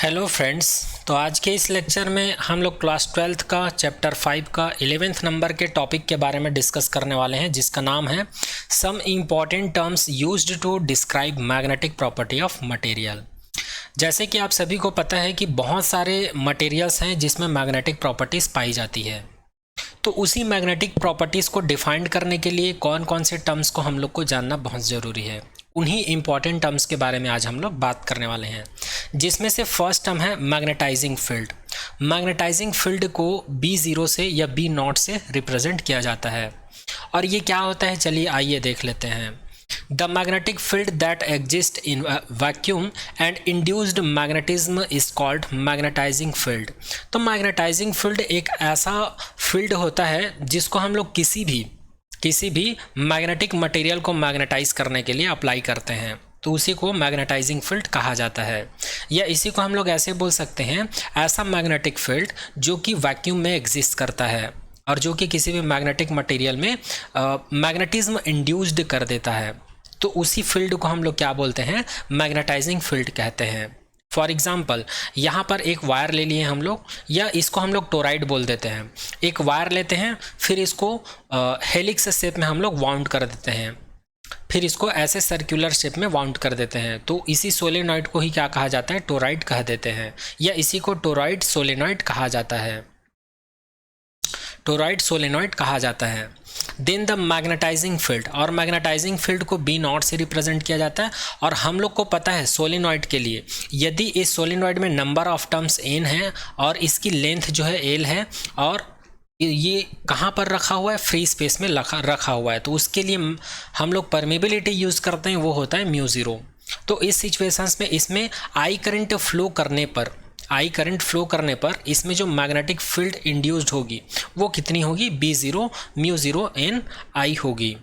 Hello friends. तो आज के इस लेक्चर में हम लोग क्लास 12th का चैप्टर 5 का 11th नंबर के टॉपिक के बारे में डिस्कस करने वाले हैं, जिसका नाम है some important terms used to describe magnetic property of material. जैसे कि आप सभी को पता है कि बहुत सारे मटेरियल्स हैं जिसमें मैग्नेटिक प्रॉपर्टीज़ पाई जाती है। तो उसी मैग्नेटिक प्रॉपर्टीज़ को डिफाइन करने के लिए कौन कौन से टर्म्स को हम लोग को जानना बहुत ज़रूरी है, उन्हीं इम्पॉर्टेंट टर्म्स के बारे में आज हम लोग बात करने वाले हैं, जिसमें से फर्स्ट टर्म है मैग्नेटाइजिंग फील्ड। मैग्नेटाइजिंग फील्ड को B0 से या B0 से रिप्रेजेंट किया जाता है। और ये क्या होता है, चलिए आइए देख लेते हैं। The magnetic field that exist in vacuum and induced magnetism is called magnetising field. तो मैग्नेटाइजिंग फील्ड एक ऐसा फील्ड होता है जिसको हम लोग किसी भी मैग्नेटिक मटेरियल को मैग्नेटाइज करने के लिए अप्लाई करते हैं, तो उसी को मैग्नेटाइजिंग फील्ड कहा जाता है। या इसी को हम लोग ऐसे बोल सकते हैं, ऐसा मैग्नेटिक फील्ड जो कि वैक्यूम में एग्जिस्ट करता है और जो कि किसी भी मैग्नेटिक मटेरियल में मैग्नेटिज्म इंड्यूस्ड कर देता है, तो उसी फील्ड को हम लोग क्या बोलते हैं, मैग्नेटाइजिंग फील्ड कहते हैं। फॉर एग्जाम्पल, यहाँ पर एक वायर ले लिए हम लोग, या इसको हम लोग टोराइड बोल देते हैं। एक वायर लेते हैं, फिर इसको हेलिक्स शेप में हम लोग वाउंड कर देते हैं, फिर इसको ऐसे सर्कुलर शेप में वाउंड कर देते हैं, तो इसी सोलेनॉइड को ही क्या कहा जाता है, टोराइड कह देते हैं, या इसी को टोराइड सोलेनॉइड कहा जाता है। टोराइड सोलेनॉइड कहा जाता है। देन द मैग्नेटाइजिंग फील्ड, और मैग्नेटाइजिंग फील्ड को B0 से रिप्रेजेंट किया जाता है। और हम लोग को पता है सोलेनॉइड के लिए, यदि इस सोलेनॉइड में नंबर ऑफ टर्म्स n है और इसकी लेंथ जो है l है, और ये कहाँ पर रखा हुआ है, फ्री स्पेस में रखा हुआ है, तो उसके लिए हम लोग परमेबिलिटी यूज़ करते हैं, वो होता है μ0। तो इस सिचुएशंस में इसमें आई करंट फ्लो करने पर इसमें जो मैग्नेटिक फील्ड इंड्यूस्ड होगी वो कितनी होगी, B0 μ0 n I होगी।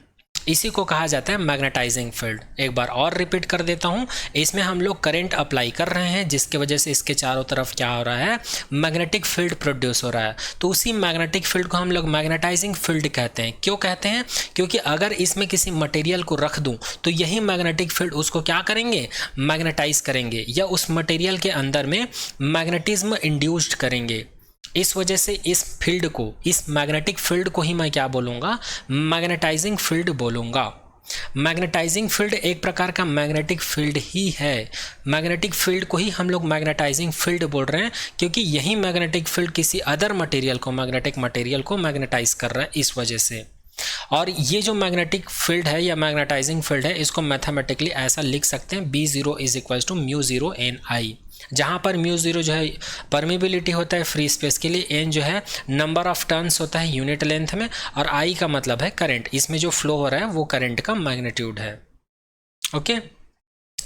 इसी को कहा जाता है मैग्नेटाइजिंग फील्ड। एक बार और रिपीट कर देता हूँ, इसमें हम लोग करंट अप्लाई कर रहे हैं, जिसके वजह से इसके चारों तरफ क्या हो रहा है, मैग्नेटिक फील्ड प्रोड्यूस हो रहा है। तो उसी मैग्नेटिक फील्ड को हम लोग मैग्नेटाइजिंग फील्ड कहते हैं। क्यों कहते हैं, क्योंकि अगर इसमें किसी मटेरियल को रख दूँ तो यही मैग्नेटिक फील्ड उसको क्या करेंगे, मैग्नेटाइज करेंगे, या उस मटेरियल के अंदर में मैग्नेटिज्म इंड्यूस्ड करेंगे। इस वजह से इस फील्ड को, इस मैग्नेटिक फील्ड को ही मैं क्या बोलूँगा, मैग्नेटाइजिंग फील्ड बोलूँगा। मैग्नेटाइजिंग फील्ड एक प्रकार का मैग्नेटिक फील्ड ही है। मैग्नेटिक फील्ड को ही हम लोग मैग्नेटाइजिंग फील्ड बोल रहे हैं, क्योंकि यही मैग्नेटिक फील्ड किसी अदर मटेरियल को, मैग्नेटिक मटेरियल को मैग्नेटाइज कर रहा है, इस वजह से। और ये जो मैग्नेटिक फील्ड है या मैग्नेटाइजिंग फील्ड है, इसको मैथमेटिकली ऐसा लिख सकते हैं, B0 = μ0 NI, जहाँ पर μ0 जो है परमिबिलिटी होता है फ्री स्पेस के लिए, n जो है नंबर ऑफ टर्न्स होता है यूनिट लेंथ में, और I का मतलब है करंट, इसमें जो फ्लो हो रहा है वो करंट का मैग्नीट्यूड है। ओके,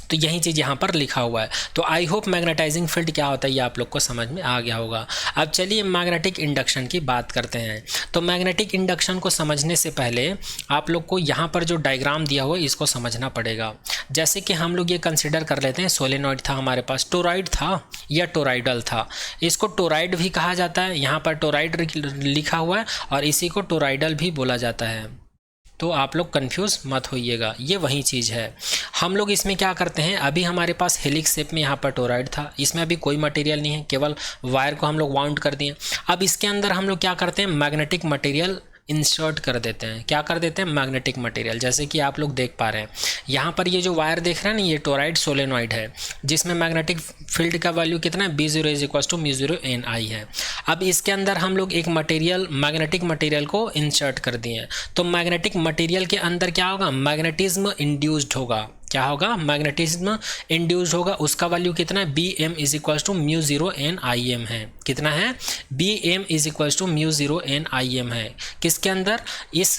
तो यही चीज़ यहाँ पर लिखा हुआ है। तो आई होप मैग्नेटाइजिंग फील्ड क्या होता है ये आप लोग को समझ में आ गया होगा। अब चलिए मैग्नेटिक इंडक्शन की बात करते हैं। तो मैग्नेटिक इंडक्शन को समझने से पहले आप लोग को यहाँ पर जो डायग्राम दिया हुआ है इसको समझना पड़ेगा। जैसे कि हम लोग ये कंसिडर कर लेते हैं, सोलेनॉइड था हमारे पास, टोराइड था या टोराइडल था, इसको टोराइड भी कहा जाता है, यहाँ पर टोराइड लिखा हुआ है, और इसी को टोराइडल भी बोला जाता है। तो आप लोग कंफ्यूज मत होइएगा, ये वही चीज़ है। हम लोग इसमें क्या करते हैं, अभी हमारे पास हेलिक्स शेप में यहाँ पर टोराइड था, इसमें अभी कोई मटेरियल नहीं है, केवल वायर को हम लोग वाउंड कर दिए। अब इसके अंदर हम लोग क्या करते हैं, मैग्नेटिक मटेरियल इंसर्ट कर देते हैं। क्या कर देते हैं, मैग्नेटिक मटेरियल। जैसे कि आप लोग देख पा रहे हैं यहाँ पर ये जो वायर देख रहे हैं ना, ये टोराइड सोलेनॉइड है, जिसमें मैग्नेटिक फील्ड का वैल्यू कितना है, B0 = μ0 NI है। अब इसके अंदर हम लोग एक मटेरियल, मैग्नेटिक मटेरियल को इंसर्ट कर दिए हैं, तो मैग्नेटिक मटेरियल के अंदर क्या होगा, मैग्नेटिज्म इंड्यूस्ड होगा। क्या होगा, मैग्नेटिज्म इंड्यूस्ड होगा, उसका वैल्यू कितना है, Bm = μ0 NIm है। कितना है, Bm = μ0 NIm है। किसके अंदर, इस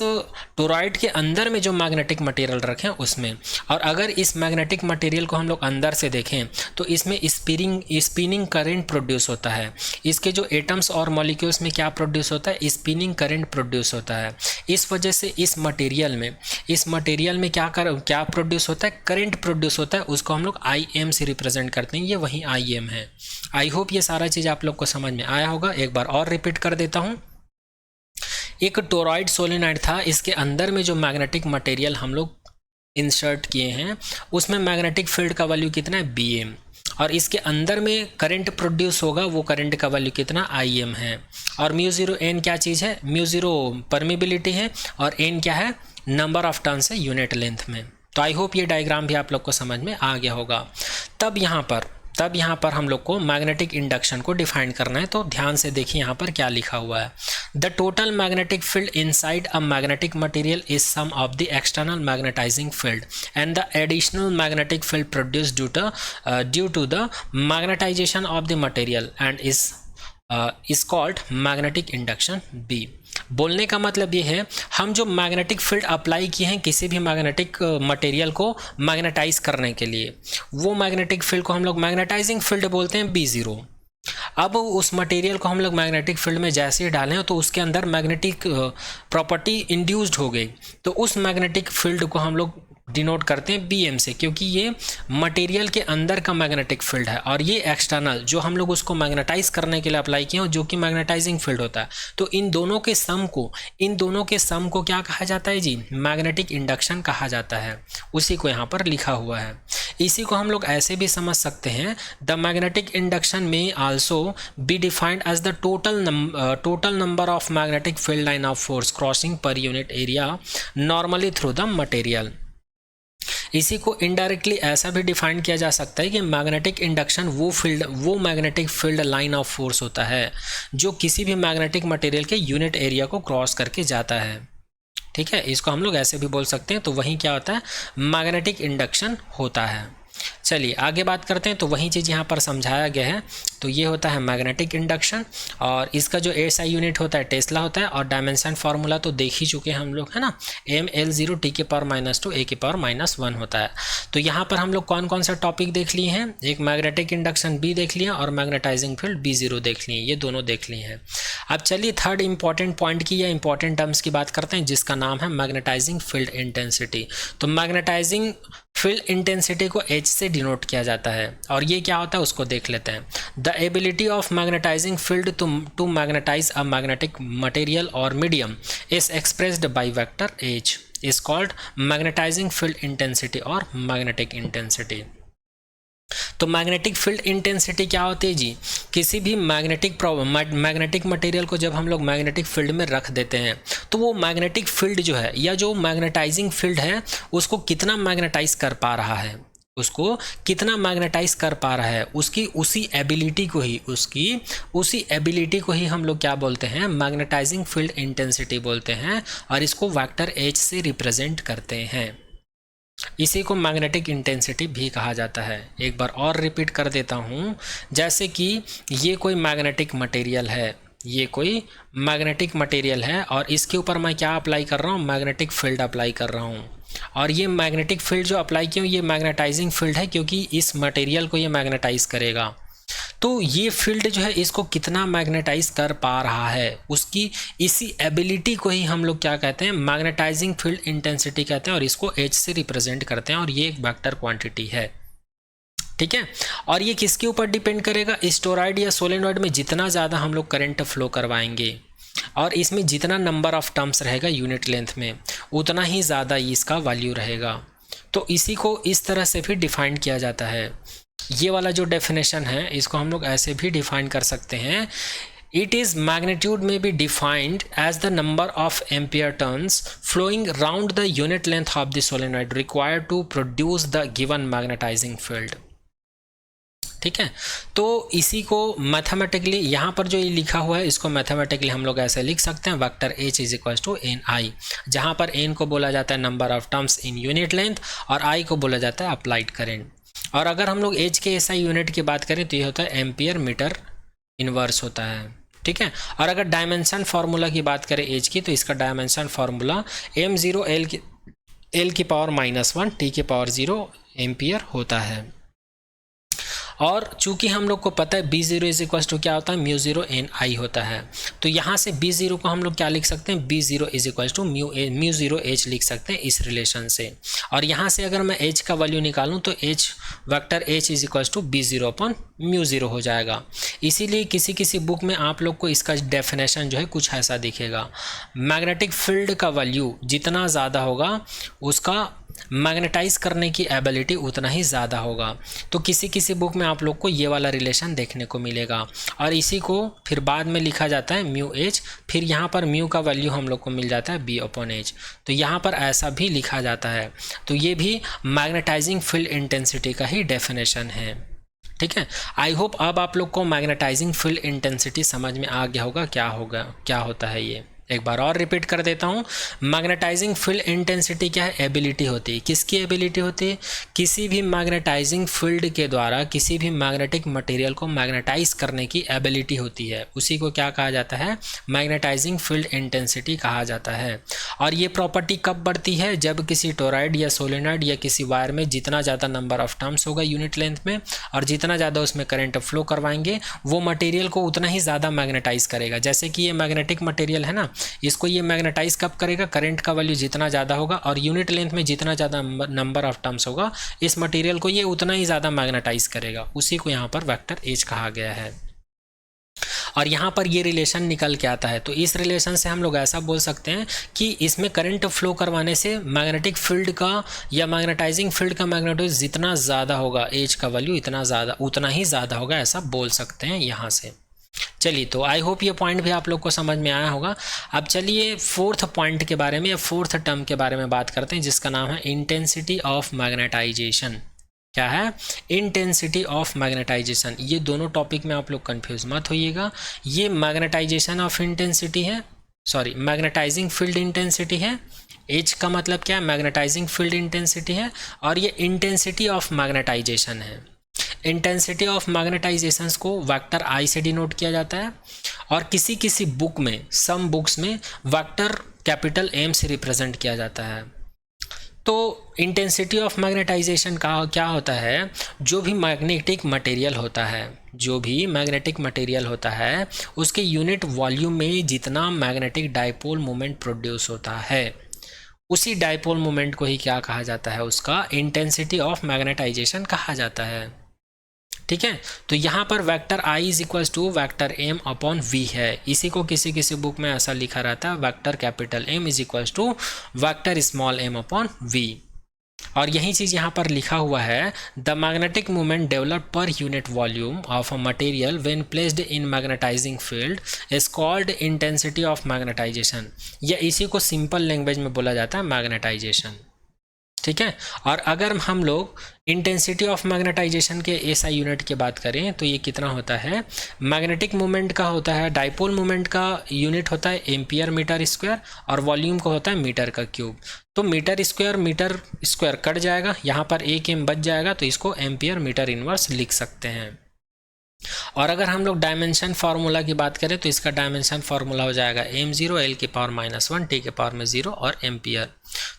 टोराइड के अंदर में जो मैग्नेटिक मटेरियल रखें उसमें। और अगर इस मैग्नेटिक मटेरियल को हम लोग अंदर से देखें तो इसमें स्पिनिंग करंट प्रोड्यूस होता है। इसके जो एटम्स और मॉलिक्यूल्स में क्या प्रोड्यूस होता है, स्पिनिंग करंट प्रोड्यूस होता है। इस वजह से इस मटेरियल में क्या प्रोड्यूस होता है, करंट प्रोड्यूस होता है, उसको हम लोग Im से रिप्रेजेंट करते हैं, ये वही Im है। आई होप ये सारा चीज़ आप लोग को समझ में आया होगा। एक बार और रिपीट कर देता हूँ। एक टोरॉइड सोलेनॉइड था, इसके अंदर में जो मैग्नेटिक मटेरियल हम लोग इंसर्ट किए हैं उसमें मैग्नेटिक फील्ड का वैल्यू कितना है, Bm। और इसके अंदर में करंट प्रोड्यूस होगा, वो करंट का वैल्यू कितना IM है। और म्यू ज़ीरो एन क्या चीज़ है, म्यू ज़ीरो परमिबिलिटी है और एन क्या है, नंबर ऑफ टर्न्स है यूनिट लेंथ में। तो आई होप ये डायग्राम भी आप लोग को समझ में आ गया होगा। तब यहाँ पर हम लोग को मैग्नेटिक इंडक्शन को डिफाइन करना है। तो ध्यान से देखिए यहाँ पर क्या लिखा हुआ है, the total magnetic field inside a magnetic material is sum of the external magnetizing field and the additional magnetic field produced due to the magnetization of the material and is called magnetic induction B. बोलने का मतलब ये है, हम जो magnetic field apply किए हैं किसी भी मैग्नेटिक मटेरियल को मैग्नेटाइज करने के लिए, वो मैग्नेटिक फील्ड को हम लोग मैग्नेटाइजिंग फील्ड बोलते हैं B0। अब उस मटेरियल को हम लोग मैग्नेटिक फील्ड में जैसे ही डालें तो उसके अंदर मैग्नेटिक प्रॉपर्टी इंड्यूस्ड हो गई, तो उस मैग्नेटिक फील्ड को हम लोग डिनोट करते हैं BM से, क्योंकि ये मटेरियल के अंदर का मैग्नेटिक फील्ड है और ये एक्सटर्नल जो हम लोग उसको मैग्नेटाइज करने के लिए अप्लाई किए हैं जो कि मैग्नेटाइजिंग फील्ड होता है। तो इन दोनों के सम को क्या कहा जाता है जी, मैग्नेटिक इंडक्शन कहा जाता है। उसी को यहाँ पर लिखा हुआ है। इसी को हम लोग ऐसे भी समझ सकते हैं, the magnetic induction may also be defined as the total number of magnetic field line of force crossing per unit area normally through the material. इसी को इनडायरेक्टली ऐसा भी डिफाइन किया जा सकता है कि मैग्नेटिक इंडक्शन वो magnetic field line of force होता है जो किसी भी मैग्नेटिक मटेरियल के यूनिट एरिया को क्रॉस करके जाता है। ठीक है, इसको हम लोग ऐसे भी बोल सकते हैं। तो वही क्या होता है, मैग्नेटिक इंडक्शन होता है। चलिए आगे बात करते हैं। तो वही चीज़ यहाँ पर समझाया गया है। तो ये होता है मैग्नेटिक इंडक्शन और इसका जो SI यूनिट होता है टेस्ला होता है और डायमेंशन फार्मूला तो देख ही चुके हैं हम लोग, है ना, mL0 T⁻⁻2 A⁻−1 होता है। तो यहाँ पर हम लोग कौन कौन सा टॉपिक देख लिए हैं, एक मैग्नेटिक इंडक्शन B देख लिया और मैग्नेटाइजिंग फील्ड B0 देख लिए, ये दोनों देख लिए हैं। अब चलिए थर्ड इंपॉर्टेंट पॉइंट की या इंपॉर्टेंट टर्म्स की बात करते हैं जिसका नाम है मैग्नेटाइजिंग फील्ड इंटेंसिटी। तो मैग्नेटाइजिंग फील्ड इंटेंसिटी को H से डिनोट किया जाता है और ये क्या होता है उसको देख लेते हैं। The ability of magnetising field to magnetise a magnetic material और medium is expressed by vector H is called magnetising field intensity और मैग्नेटिक इंटेंसिटी। तो मैग्नेटिक फील्ड इंटेंसिटी क्या होती है जी, किसी भी मैग्नेटिक मटेरियल को जब हम लोग मैग्नेटिक फील्ड में रख देते हैं तो वो मैग्नेटिक फील्ड जो है या जो मैग्नेटाइजिंग फील्ड है उसको कितना मैग्नेटाइज कर पा रहा है, उसकी उसी एबिलिटी को ही हम लोग क्या बोलते हैं, मैग्नेटाइजिंग फील्ड इंटेंसिटी बोलते हैं और इसको वेक्टर H से रिप्रेजेंट करते हैं। इसी को मैग्नेटिक इंटेंसिटी भी कहा जाता है। एक बार और रिपीट कर देता हूँ, जैसे कि ये कोई मैग्नेटिक मटेरियल है और इसके ऊपर मैं क्या अप्लाई कर रहा हूँ, मैग्नेटिक फील्ड अप्लाई कर रहा हूँ और ये मैग्नेटिक फील्ड जो अप्लाई किया ये मैग्नेटाइजिंग फील्ड है क्योंकि इस मटेरियल को ये मैग्नेटाइज करेगा। तो ये फील्ड जो है इसको कितना मैग्नेटाइज कर पा रहा है, उसकी इसी एबिलिटी को ही हम लोग क्या कहते हैं, मैग्नेटाइजिंग फील्ड इंटेंसिटी कहते हैं और इसको H से रिप्रेजेंट करते हैं और ये एक वेक्टर क्वांटिटी है। ठीक है, और ये किसके ऊपर डिपेंड करेगा, स्टोरॉइड या सोलेनॉइड में जितना ज़्यादा हम लोग करंट फ्लो करवाएंगे और इसमें जितना नंबर ऑफ टर्म्स रहेगा यूनिट लेंथ में उतना ही ज़्यादा इसका वैल्यू रहेगा। तो इसी को इस तरह से भी डिफाइन किया जाता है। ये वाला जो डेफिनेशन है इसको हम लोग ऐसे भी डिफाइन कर सकते हैं, it is magnitude may be defined as the number of ampere turns flowing round the unit length of the solenoid required to produce the given magnetizing field. ठीक है, तो इसी को मैथमेटिकली यहाँ पर जो ये लिखा हुआ है इसको मैथमेटिकली हम लोग ऐसे लिख सकते हैं, vector H is equal to NI, जहाँ पर N को बोला जाता है number of terms in unit length और I को बोला जाता है अप्लाइड करेंट। और अगर हम लोग H के SI यूनिट की बात करें तो ये होता है एम्पियर मीटर इनवर्स होता है। ठीक है, और अगर डायमेंशन फार्मूला की बात करें H की तो इसका dimension formula m0 L⁻⁻1 T⁻0 ampere होता है। और चूंकि हम लोग को पता है B0 इज इक्वल टू क्या होता है, μ0 NI होता है। तो यहाँ से B0 को हम लोग क्या लिख सकते हैं, B0 is equal to μ0 H लिख सकते हैं इस रिलेशन से। और यहाँ से अगर मैं H का वैल्यू निकालूँ तो vector H is equal to B0/μ0 हो जाएगा। इसीलिए किसी बुक में आप लोग को इसका डेफिनेशन जो है कुछ ऐसा दिखेगा, मैग्नेटिक फील्ड का वैल्यू जितना ज़्यादा होगा उसका मैग्नेटाइज करने की एबिलिटी उतना ही ज़्यादा होगा। तो किसी किसी बुक में आप लोग को ये वाला रिलेशन देखने को मिलेगा और इसी को फिर बाद में लिखा जाता है म्यू एच, फिर यहाँ पर म्यू का वैल्यू हम लोग को मिल जाता है बी अपॉन एच, तो यहाँ पर ऐसा भी लिखा जाता है। तो ये भी मैग्नेटाइजिंग फील्ड इंटेंसिटी का ही डेफिनेशन है। ठीक है, आई होप अब आप लोग को मैग्नेटाइजिंग फील्ड इंटेंसिटी समझ में आ गया होगा क्या होता है ये। एक बार और रिपीट कर देता हूँ, मैग्नेटाइजिंग फील्ड इंटेंसिटी क्या है, एबिलिटी होती है। किसकी एबिलिटी होती है, किसी भी मैग्नेटाइजिंग फील्ड के द्वारा किसी भी मैग्नेटिक मटेरियल को मैग्नेटाइज करने की एबिलिटी होती है, उसी को क्या कहा जाता है, मैग्नेटाइजिंग फील्ड इंटेंसिटी कहा जाता है। और ये प्रॉपर्टी कब बढ़ती है, जब किसी टोरॉइड या सोलेनॉइड या किसी वायर में जितना ज़्यादा नंबर ऑफ टर्म्स होगा यूनिट लेंथ में और जितना ज़्यादा उसमें करंट फ्लो करवाएंगे वो मटेरियल को उतना ही ज़्यादा मैग्नेटाइज करेगा। जैसे कि ये मैग्नेटिक मटेरियल है ना, इसको ये मैग्नेटाइज कब करेगा, करंट का वैल्यू जितना ज़्यादा होगा और यूनिट लेंथ में जितना ज़्यादा नंबर ऑफ टर्म्स होगा इस मटेरियल को ये उतना ही ज़्यादा मैग्नेटाइज करेगा। उसी को यहाँ पर वेक्टर एच कहा गया है। और यहाँ पर ये रिलेशन निकल के आता है। तो इस रिलेशन से हम लोग ऐसा बोल सकते हैं कि इसमें करंट फ्लो करवाने से मैग्नेटिक फील्ड का या मैग्नेटाइजिंग फील्ड का मैग्नेटिज्म जितना ज़्यादा होगा एच का वैल्यू उतना ही ज़्यादा होगा, ऐसा बोल सकते हैं यहाँ से। चलिए, तो आई होप ये पॉइंट भी आप लोग को समझ में आया होगा। अब चलिए फोर्थ पॉइंट के बारे में या फोर्थ टर्म के बारे में बात करते हैं, जिसका नाम है इंटेंसिटी ऑफ मैग्नेटाइजेशन। क्या है, इंटेंसिटी ऑफ मैग्नेटाइजेशन। ये दोनों टॉपिक में आप लोग कंफ्यूज मत होइएगा। ये मैग्नेटाइजेशन ऑफ इंटेंसिटी है, सॉरी मैग्नेटाइजिंग फील्ड इंटेंसिटी है। एच का मतलब क्या है, मैग्नेटाइजिंग फील्ड इंटेंसिटी है, और ये इंटेंसिटी ऑफ मैग्नेटाइजेशन है। इंटेंसिटी ऑफ मैग्नेटाइजेशन को वेक्टर आई से डिनोट किया जाता है और किसी किसी बुक में, सम बुक्स में वेक्टर कैपिटल एम से रिप्रेजेंट किया जाता है। तो इंटेंसिटी ऑफ मैग्नेटाइजेशन का क्या होता है, जो भी मैग्नेटिक मटेरियल होता है उसके यूनिट वॉल्यूम में जितना मैग्नेटिक डाइपोल मोमेंट प्रोड्यूस होता है, उसी डाइपोल मोमेंट को ही क्या कहा जाता है, उसका इंटेंसिटी ऑफ मैग्नेटाइजेशन कहा जाता है। ठीक है, तो यहाँ पर vector I is equals to vector M upon V है। इसी को किसी किसी बुक में ऐसा लिखा रहता है, vector capital M is equals to vector small M upon V. और यही चीज़ यहाँ पर लिखा हुआ है, the magnetic moment developed per unit volume of a material when placed in magnetizing field is called intensity of magnetization. या इसी को सिंपल लैंग्वेज में बोला जाता है मैग्नेटाइजेशन। ठीक है, और अगर हम लोग इंटेंसिटी ऑफ मैग्नेटाइजेशन के एसआई यूनिट की बात करें तो ये कितना होता है, मैग्नेटिक मोमेंट का होता है, डाइपोल मोमेंट का यूनिट होता है एम्पियर मीटर स्क्वायर और वॉल्यूम का होता है मीटर का क्यूब। तो मीटर स्क्वायर कट जाएगा, यहाँ पर एक एम बच जाएगा, तो इसको एम्पियर मीटर इनवर्स लिख सकते हैं। और अगर हम लोग डायमेंशन फार्मूला की बात करें तो इसका डायमेंशन फार्मूला हो जाएगा m0 l की पावर -1 t के पावर में 0 और एम्पियर।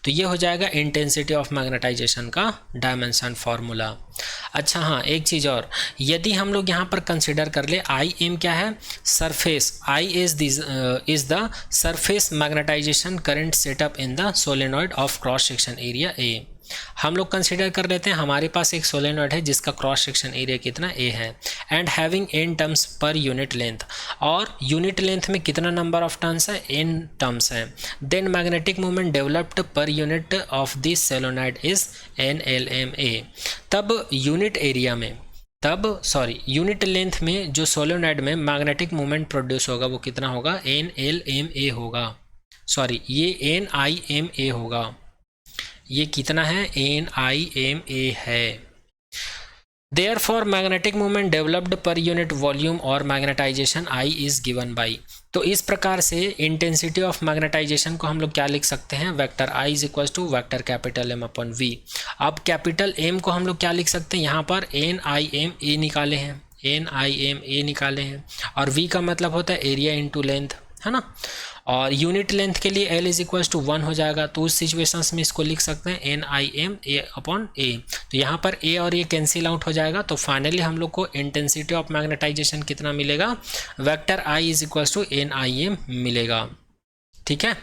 तो ये हो जाएगा इंटेंसिटी ऑफ मैग्नेटाइजेशन का डायमेंशन फार्मूला। अच्छा हाँ, एक चीज़ और, यदि हम लोग यहाँ पर कंसिडर कर ले आई एम क्या है, surface, I is the surface magnetization current setup in the solenoid of cross section area A. हम लोग कंसिडर कर लेते हैं हमारे पास एक सोलेनॉइड है जिसका क्रॉस सेक्शन एरिया कितना a है and having n terms per unit length, और यूनिट लेंथ में कितना नंबर ऑफ टर्म्स है, n टर्म्स है। Then magnetic moment developed per unit of this solenoid is NLMA। तब यूनिट लेंथ में जो सोलेनॉइड में मैग्नेटिक मोमेंट प्रोड्यूस होगा वो कितना होगा, NLMA होगा, सॉरी ये NIMA होगा। ये कितना है, NIMA है। Therefore magnetic moment developed per unit volume और magnetisation I is given by. तो इस प्रकार से इंटेंसिटी ऑफ मैग्नेटाइजेशन को हम लोग क्या लिख सकते हैं, vector I is equal to vector capital M upon V। अब कैपिटल M को हम लोग क्या लिख सकते हैं, यहाँ पर NIMA निकाले हैं, और V का मतलब होता है एरिया इंटू लेंथ, है ना। और यूनिट लेंथ के लिए L इज इक्वल्स टू 1 हो जाएगा, तो उस सिचुएशंस में इसको लिख सकते हैं NIMA अपॉन A। तो यहाँ पर A और ये कैंसिल आउट हो जाएगा, तो फाइनली हम लोग को इंटेंसिटी ऑफ मैग्नेटाइजेशन कितना मिलेगा, vector I is equals to NIM मिलेगा। ठीक है,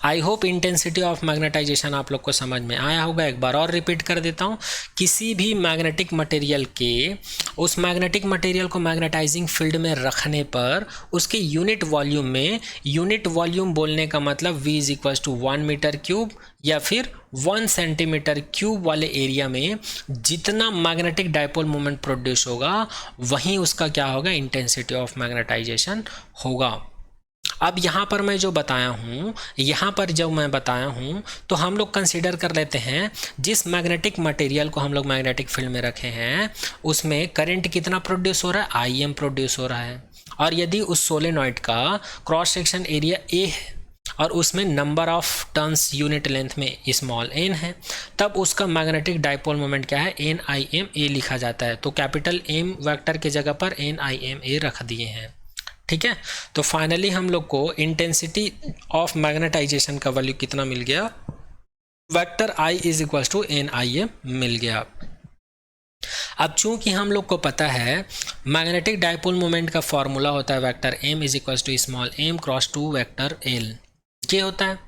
I hope intensity of magnetization आप लोग को समझ में आया होगा। एक बार और रिपीट कर देता हूँ, किसी भी मैग्नेटिक मटेरियल के उस मैग्नेटिक मटेरियल को मैग्नेटाइजिंग फील्ड में रखने पर उसके यूनिट वॉल्यूम में, यूनिट वॉल्यूम बोलने का मतलब V is equals to 1 metre cube या फिर 1 सेंटीमीटर क्यूब वाले एरिया में जितना मैग्नेटिक डायपोल मोमेंट प्रोड्यूस होगा वहीं उसका क्या होगा, इंटेंसिटी ऑफ मैग्नेटाइजेशन होगा। अब यहाँ पर मैं जो बताया हूँ, यहाँ पर जब मैं बताया हूँ तो हम लोग कंसीडर कर लेते हैं जिस मैग्नेटिक मटेरियल को हम लोग मैग्नेटिक फील्ड में रखे हैं उसमें करंट कितना प्रोड्यूस हो रहा है, IM प्रोड्यूस हो रहा है। और यदि उस सोलेनॉइड का क्रॉस सेक्शन एरिया A है और उसमें number of turns unit length में स्मॉल n है, तब उसका मैग्नेटिक डायपोल मोमेंट क्या है, NIMA लिखा जाता है। तो कैपिटल M वेक्टर के जगह पर NIMA रख दिए हैं, ठीक है। तो फाइनली हम लोग को इंटेंसिटी ऑफ मैग्नेटाइजेशन का वैल्यू कितना मिल गया, vector I is equal to NIM मिल गया। अब चूंकि हम लोग को पता है मैग्नेटिक डायपोल मोमेंट का फॉर्मूला होता है vector M is equal to small m cross 2 vector L, ये होता है।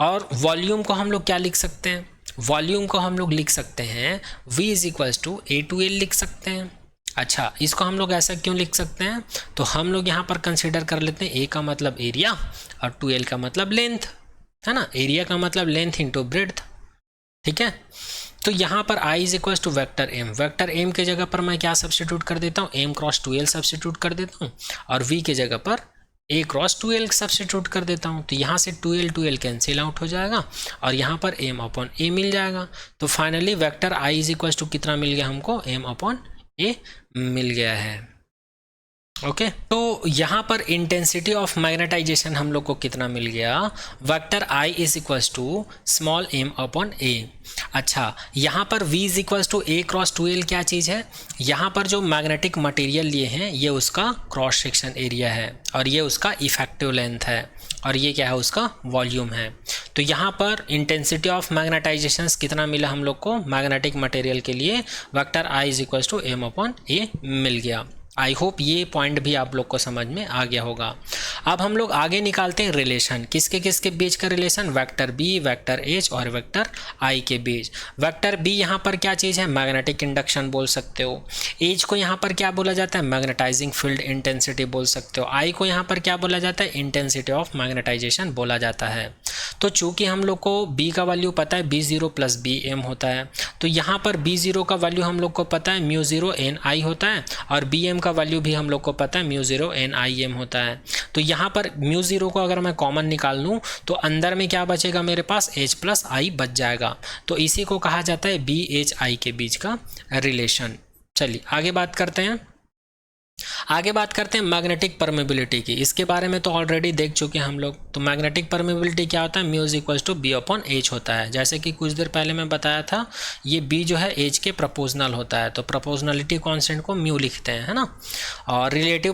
और वॉल्यूम को हम लोग क्या लिख सकते हैं, वॉल्यूम को हम लोग लिख सकते हैं V is equal to A2L लिख सकते हैं। अच्छा, इसको हम लोग ऐसा क्यों लिख सकते हैं, तो हम लोग यहाँ पर कंसिडर कर लेते हैं A का मतलब एरिया और 2L का मतलब लेंथ, है ना। एरिया का मतलब लेंथ इंटू ब्रेड्थ, ठीक है। तो यहाँ पर I is equal to vector M, vector M के जगह पर मैं क्या सब्स्टिट्यूट कर देता हूँ, M क्रॉस 2L सब्स्टिट्यूट कर देता हूँ और V के जगह पर A क्रॉस 2L सब्स्टिट्यूट कर देता हूँ। तो यहाँ से 2L कैंसिल आउट हो जाएगा और यहाँ पर M अपॉन A मिल जाएगा। तो finally vector I is equal to कितना मिल गया हमको, M अपॉन A मिल गया है। ओके, तो यहाँ पर इंटेंसिटी ऑफ मैग्नेटाइजेशन हम लोग को कितना मिल गया, vector I is equals to small m upon A। अच्छा, यहाँ पर V is equals to A cross 2L क्या चीज़ है, यहाँ पर जो मैग्नेटिक मटेरियल लिए हैं ये उसका क्रॉस सेक्शन एरिया है और ये उसका इफेक्टिव लेंथ है और ये क्या है, उसका वॉल्यूम है। तो यहाँ पर इंटेंसिटी ऑफ मैग्नेटाइजेशन कितना मिला हम लोग को मैग्नेटिक मटेरियल के लिए, vector I is equals to m upon A मिल गया। आई होप ये पॉइंट भी आप लोग को समझ में आ गया होगा। अब हम लोग आगे निकालते हैं रिलेशन, किसके किसके बीच का relation, vector B, vector H और वेक्टर I के बीच। वेक्टर B यहाँ पर क्या चीज़ है, मैग्नेटिक इंडक्शन बोल सकते हो। H को यहाँ पर क्या बोला जाता है, मैग्नेटाइजिंग फील्ड इंटेंसिटी बोल सकते हो। I को यहाँ पर क्या बोला जाता है, इंटेंसिटी ऑफ मैग्नेटाइजेशन बोला जाता है। तो चूँकि हम लोग को B का वैल्यू पता है, B0 प्लस BM होता है, तो यहाँ पर B0 का वैल्यू हम लोग को पता है μ0 NI होता है और BM का वैल्यू भी हम लोग को पता है μ0 NIM होता है। तो यहाँ पर μ0 को अगर मैं कॉमन निकाल लूँ तो अंदर में क्या बचेगा, मेरे पास H प्लस I बच जाएगा। तो इसी को कहा जाता है BHI के बीच का रिलेशन। चलिए आगे बात करते हैं। आगे बात करते हैं मैग्नेटिक परमेबिलिटी की। इसके बारे में तो ऑलरेडी देख चुके हैं हम लोग। तो मैग्नेटिक परमेबिलिटी क्या होता है, mu is equals to B upon H होता है। जैसे कि कुछ देर पहले मैं बताया था, ये बी जो है एच के प्रपोजनल होता है, तो प्रपोजनलिटी कांस्टेंट को म्यू लिखते हैं, है ना। और रिलेटिव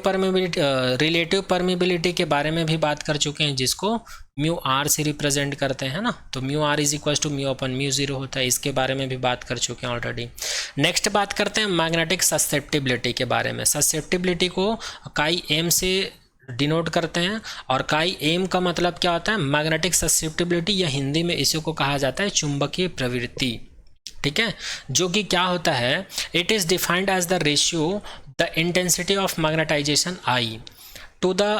परमेबिलिटी के बारे में भी बात कर चुके हैं, जिसको म्यू आर से रिप्रेजेंट करते हैं ना। तो mu R is equal to mu upon mu zero होता है। इसके बारे में भी बात कर चुके हैं ऑलरेडी। नेक्स्ट बात करते हैं मैग्नेटिक ससेप्टिबिलिटी के बारे में। ससेप्टिबिलिटी को काई एम से डिनोट करते हैं और काई एम का मतलब क्या होता है, मैग्नेटिक ससेप्टिबिलिटी, या हिंदी में इसी को कहा जाता है चुंबकीय प्रवृत्ति। ठीक है, जो कि क्या होता है, it is defined as the ratio the intensity of magnetization I to the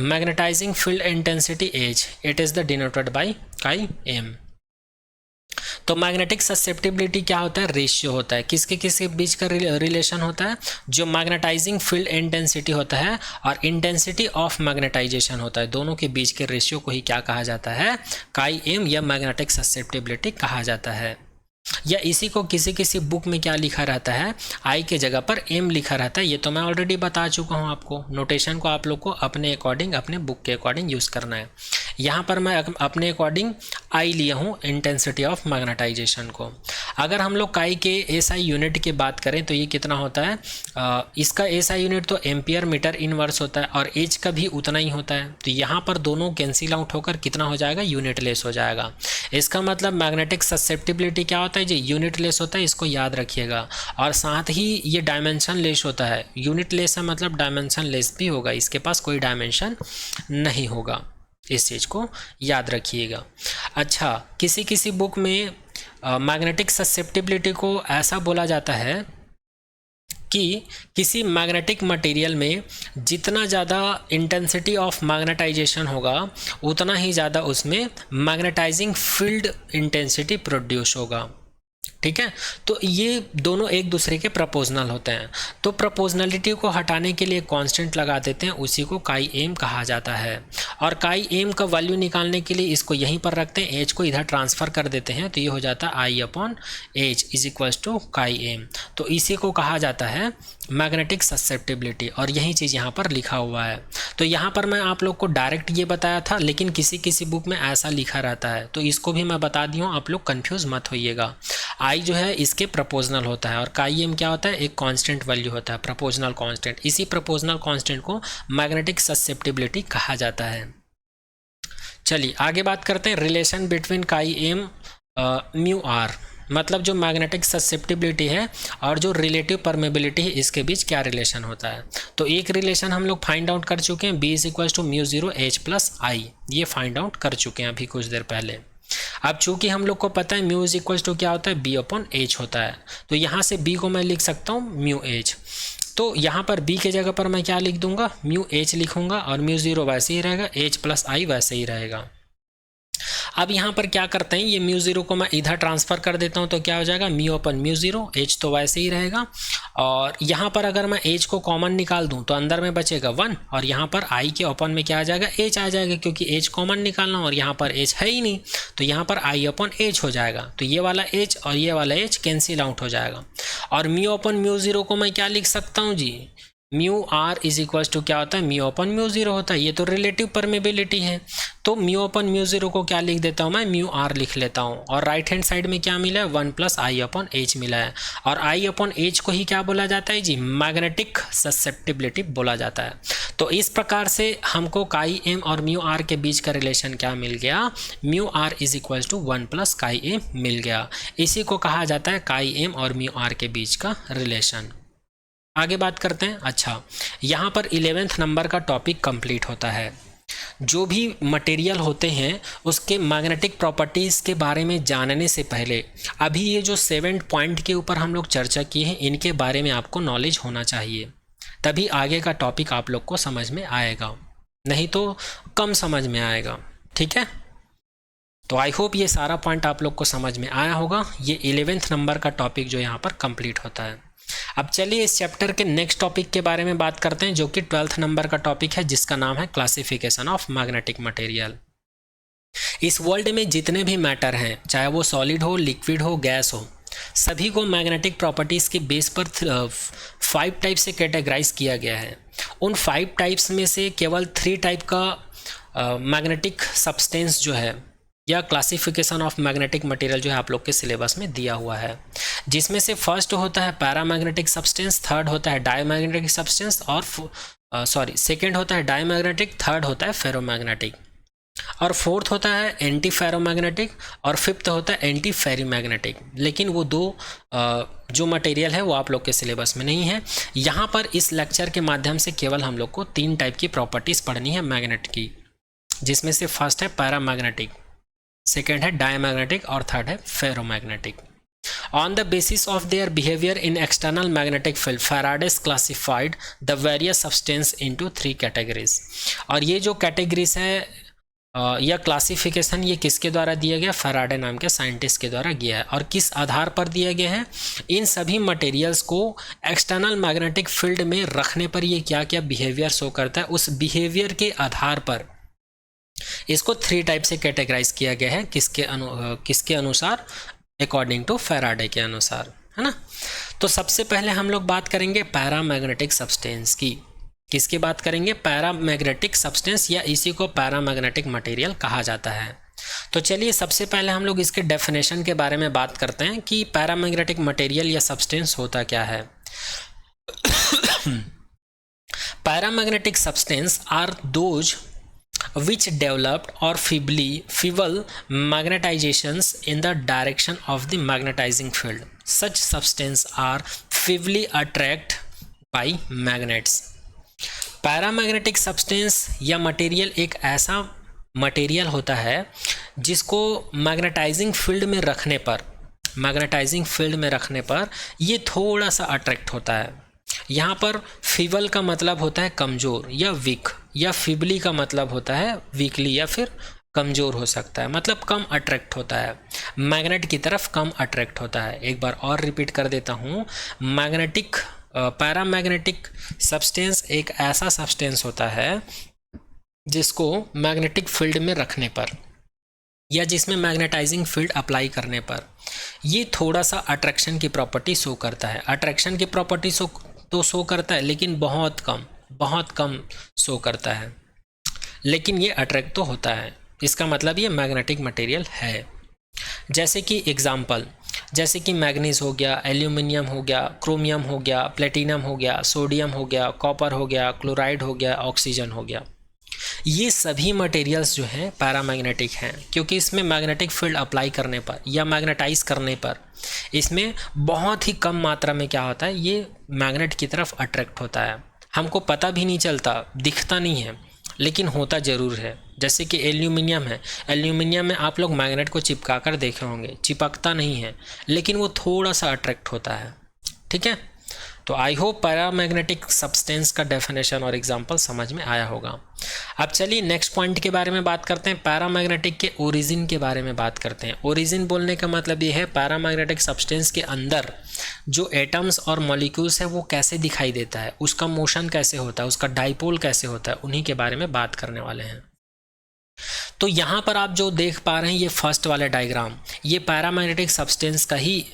magnetizing field intensity H. It is the denoted by chi m. तो मैग्नेटिक ससेप्टिबिलिटी क्या होता है, रेशियो होता है। किसके किसके बीच का रिलेशन होता है, जो मैग्नेटाइजिंग फील्ड इंटेंसिटी होता है और इंटेंसिटी ऑफ मैग्नेटाइजेशन होता है, दोनों के बीच के रेशियो को ही क्या कहा जाता है, काई एम या मैग्नेटिक ससेप्टिबिलिटी कहा जाता है। या इसी को किसी किसी बुक में क्या लिखा रहता है, आई के जगह पर एम लिखा रहता है। ये तो मैं ऑलरेडी बता चुका हूँ आपको। नोटेशन को आप लोग को अपने अकॉर्डिंग, अपने बुक के अकॉर्डिंग यूज़ करना है। यहाँ पर मैं अपने अकॉर्डिंग आई लिया हूँ इंटेंसिटी ऑफ मैग्नेटाइजेशन को। अगर हम लोग काई के एसआई यूनिट की बात करें तो ये कितना होता है, इसका एसआई यूनिट तो एम्पियर मीटर इनवर्स होता है और एच का भी उतना ही होता है। तो यहाँ पर दोनों कैंसिल आउट होकर कितना हो जाएगा, यूनिट लेस हो जाएगा। इसका मतलब मैग्नेटिक ससेप्टिबिलिटी क्या होता है, जो यूनिट लेस होता है, इसको याद रखिएगा। और साथ ही ये डायमेंशन लेस होता है। यूनिट लेस है मतलब डायमेंशन लेस भी होगा, इसके पास कोई डायमेंशन नहीं होगा। इस चीज़ को याद रखिएगा। अच्छा, किसी किसी बुक में मैग्नेटिक ससेप्टिबिलिटी को ऐसा बोला जाता है कि किसी मैग्नेटिक मटेरियल में जितना ज़्यादा इंटेंसिटी ऑफ मैग्नेटाइजेशन होगा उतना ही ज़्यादा उसमें मैग्नेटाइजिंग फील्ड इंटेंसिटी प्रोड्यूस होगा। ठीक है, तो ये दोनों एक दूसरे के प्रपोजनल होते हैं। तो प्रपोजनलिटी को हटाने के लिए कांस्टेंट लगा देते हैं, उसी को काई एम कहा जाता है। और काई एम का वैल्यू निकालने के लिए इसको यहीं पर रखते हैं, एच को इधर ट्रांसफ़र कर देते हैं, तो ये हो जाता है I upon H is equals to chi M. तो इसी को कहा जाता है मैग्नेटिक ससेप्टिबिलिटी, और यही चीज़ यहाँ पर लिखा हुआ है। तो यहाँ पर मैं आप लोग को डायरेक्ट ये बताया था, लेकिन किसी किसी बुक में ऐसा लिखा रहता है, तो इसको भी मैं बता दी हूँ, आप लोग कन्फ्यूज़ मत होइएगा। आई जो है इसके प्रपोजनल होता है और काई एम क्या होता है, एक कांस्टेंट वैल्यू होता है, प्रपोजनल कांस्टेंट। इसी प्रपोजनल कांस्टेंट को मैग्नेटिक ससेप्टिबिलिटी कहा जाता है। चलिए आगे बात करते हैं relation between chi M mu R, मतलब जो मैग्नेटिक ससेप्टिबिलिटी है और जो रिलेटिव परमेबिलिटी है इसके बीच क्या रिलेशन होता है। तो एक रिलेशन हम लोग फाइंड आउट कर चुके हैं, B is equals to mu zero H plus I, ये फाइंड आउट कर चुके हैं अभी कुछ देर पहले। अब चूंकि हम लोग को पता है म्यू इज इक्वल्स टू क्या होता है, बी अपॉन एच होता है, तो यहाँ से बी को मैं लिख सकता हूँ म्यू एच। तो यहाँ पर बी के जगह पर मैं क्या लिख दूंगा, म्यू एच लिखूंगा, और म्यू जीरो वैसे ही रहेगा, एच प्लस आई वैसे ही रहेगा। अब यहाँ पर क्या करते हैं, ये म्यू जीरो को मैं इधर ट्रांसफ़र कर देता हूँ, तो क्या हो जाएगा mu upon mu zero, H तो वैसे ही रहेगा। और यहाँ पर अगर मैं एच को कॉमन निकाल दूँ तो अंदर में बचेगा 1, और यहाँ पर आई के अपन में क्या आ जाएगा, एच आ जाएगा, क्योंकि एच कॉमन निकालना और यहाँ पर एच है ही नहीं, तो यहाँ पर आई अपन एच हो जाएगा। तो ये वाला एच और ये वाला एच कैंसिल आउट हो जाएगा। और म्यू अपन म्यू जीरो को मैं क्या लिख सकता हूँ जी, mu R is equals to क्या होता है, म्यू अपन म्यू जीरो होता है, ये तो रिलेटिव परमेबिलिटी है। तो म्यू अपन म्यू जीरो को क्या लिख देता हूँ मैं, म्यू आर लिख लेता हूँ। और राइट हैंड साइड में क्या मिला है, 1 प्लस आई अपॉन एच मिला है। और आई अपॉन एच को ही क्या बोला जाता है जी, मैग्नेटिक ससेप्टिबिलिटी बोला जाता है। तो इस प्रकार से हमको काई एम और म्यू आर के बीच का रिलेशन क्या मिल गया, mu R is equals to 1 plus chi M मिल गया। इसी को कहा जाता है काई एम और म्यू आर के बीच का रिलेशन। आगे बात करते हैं। अच्छा, यहाँ पर 11th नंबर का टॉपिक कंप्लीट होता है। जो भी मटेरियल होते हैं उसके मैग्नेटिक प्रॉपर्टीज़ के बारे में जानने से पहले अभी ये जो 7 पॉइंट के ऊपर हम लोग चर्चा किए हैं इनके बारे में आपको नॉलेज होना चाहिए, तभी आगे का टॉपिक आप लोग को समझ में आएगा, नहीं तो कम समझ में आएगा। ठीक है, तो आई होप ये सारा पॉइंट आप लोग को समझ में आया होगा। ये 11th नंबर का टॉपिक जो यहाँ पर कंप्लीट होता है। अब चलिए इस चैप्टर के नेक्स्ट टॉपिक के बारे में बात करते हैं, जो कि 12th नंबर का टॉपिक है, जिसका नाम है क्लासिफिकेशन ऑफ मैग्नेटिक मटेरियल। इस वर्ल्ड में जितने भी मैटर हैं, चाहे वो सॉलिड हो, लिक्विड हो, गैस हो, सभी को मैग्नेटिक प्रॉपर्टीज़ के बेस पर 5 टाइप से कैटेगराइज किया गया है। उन 5 टाइप्स में से केवल 3 टाइप का मैग्नेटिक सब्सटेंस जो है या क्लासिफिकेशन ऑफ मैग्नेटिक मटेरियल जो है आप लोग के सिलेबस में दिया हुआ है, जिसमें से फर्स्ट होता है पैरामैग्नेटिक सब्सटेंस, थर्ड होता है डायमैग्नेटिक सब्सटेंस, और सेकंड होता है डायमैग्नेटिक, थर्ड होता है फेरोमैग्नेटिक, और फोर्थ होता है एंटी फेरोमैग्नेटिक, और फिफ्थ होता है एंटी फेरीमैग्नेटिक। लेकिन वो दो जो मटेरियल है वो आप लोग के सिलेबस में नहीं है। यहाँ पर इस लेक्चर के माध्यम से केवल हम लोग को 3 टाइप की प्रॉपर्टीज़ पढ़नी है मैग्नेट की, जिसमें से फर्स्ट है पैरामैग्नेटिक, सेकेंड है डायमैग्नेटिक, और थर्ड है ferromagnetic. On the basis of their behavior in external magnetic field, Faraday classified the various substance into 3 categories। और ये जो कैटेगरीज है या क्लासिफिकेशन ये किसके द्वारा दिया गया, फैराडे नाम के साइंटिस्ट के द्वारा किया है। और किस आधार पर दिया गया है, इन सभी मटेरियल्स को एक्सटर्नल मैग्नेटिक फील्ड में रखने पर ये क्या क्या बिहेवियर शो करता है, उस बिहेवियर के आधार पर इसको 3 टाइप से कैटेगराइज किया गया है। किसके अनुसार, अकॉर्डिंग टू फैराडे के अनुसार, है ना। तो सबसे पहले हम लोग बात करेंगे पैरामैग्नेटिक सब्सटेंस की। किसकी बात करेंगे, पैरामैग्नेटिक सब्सटेंस, या इसी को पैरामैग्नेटिक मटेरियल कहा जाता है। तो चलिए सबसे पहले हम लोग इसके डेफिनेशन के बारे में बात करते हैं कि पैरामैग्नेटिक मटेरियल या सब्सटेंस होता क्या है। Paramagnetic substance are those which developed or feeble magnetizations in the direction of the magnetizing field. Such substances are feebly attracted by magnets. Paramagnetic substance या मटेरियल एक ऐसा मटेरियल होता है जिसको मैग्नेटाइजिंग फील्ड में रखने पर, मैग्नेटाइजिंग फील्ड में रखने पर ये थोड़ा सा अट्रैक्ट होता है। यहाँ पर फीबल का मतलब होता है कमज़ोर या वीक, या फिबली का मतलब होता है वीकली या फिर कमज़ोर हो सकता है, मतलब कम अट्रैक्ट होता है, मैग्नेट की तरफ कम अट्रैक्ट होता है। एक बार और रिपीट कर देता हूँ, मैग्नेटिक पैरामैग्नेटिक सब्सटेंस एक ऐसा सब्सटेंस होता है जिसको मैग्नेटिक फील्ड में रखने पर या जिसमें मैग्नेटाइजिंग फील्ड अप्लाई करने पर ये थोड़ा सा अट्रैक्शन की प्रॉपर्टी शो करता है। अट्रैक्शन की प्रॉपर्टी शो करता है, लेकिन बहुत कम शो करता है, लेकिन ये अट्रैक्ट तो होता है। इसका मतलब ये मैग्नेटिक मटेरियल है। जैसे कि एग्जाम्पल, जैसे कि मैग्नीज हो गया, एल्यूमिनियम हो गया, क्रोमियम हो गया, प्लेटिनम हो गया, सोडियम हो गया, कॉपर हो गया, क्लोराइड हो गया, ऑक्सीजन हो गया। ये सभी मटेरियल्स जो हैं पैरामैग्नेटिक हैं, क्योंकि इसमें मैग्नेटिक फील्ड अप्लाई करने पर या मैग्नेटाइज करने पर इसमें बहुत ही कम मात्रा में क्या होता है, ये मैग्नेट की तरफ अट्रैक्ट होता है। हमको पता भी नहीं चलता, दिखता नहीं है, लेकिन होता ज़रूर है। जैसे कि एल्यूमिनियम है, एल्यूमिनियम में आप लोग मैग्नेट को चिपका कर देखे होंगे, चिपकता नहीं है, लेकिन वो थोड़ा सा अट्रैक्ट होता है। ठीक है, तो आई होप पैरामैग्नेटिक सब्सटेंस का डेफिनेशन और एग्जांपल समझ में आया होगा। अब चलिए नेक्स्ट पॉइंट के बारे में बात करते हैं, पैरामैग्नेटिक के ओरिजिन के बारे में बात करते हैं। ओरिजिन बोलने का मतलब ये है पैरामैग्नेटिक सब्सटेंस के अंदर जो एटम्स और मॉलिक्यूल्स है वो कैसे दिखाई देता है, उसका मोशन कैसे होता है, उसका डाइपोल कैसे होता है, उन्हीं के बारे में बात करने वाले हैं। तो यहाँ पर आप जो देख पा रहे हैं ये फर्स्ट वाला डायग्राम, ये पैरामैग्नेटिक सब्सटेंस का ही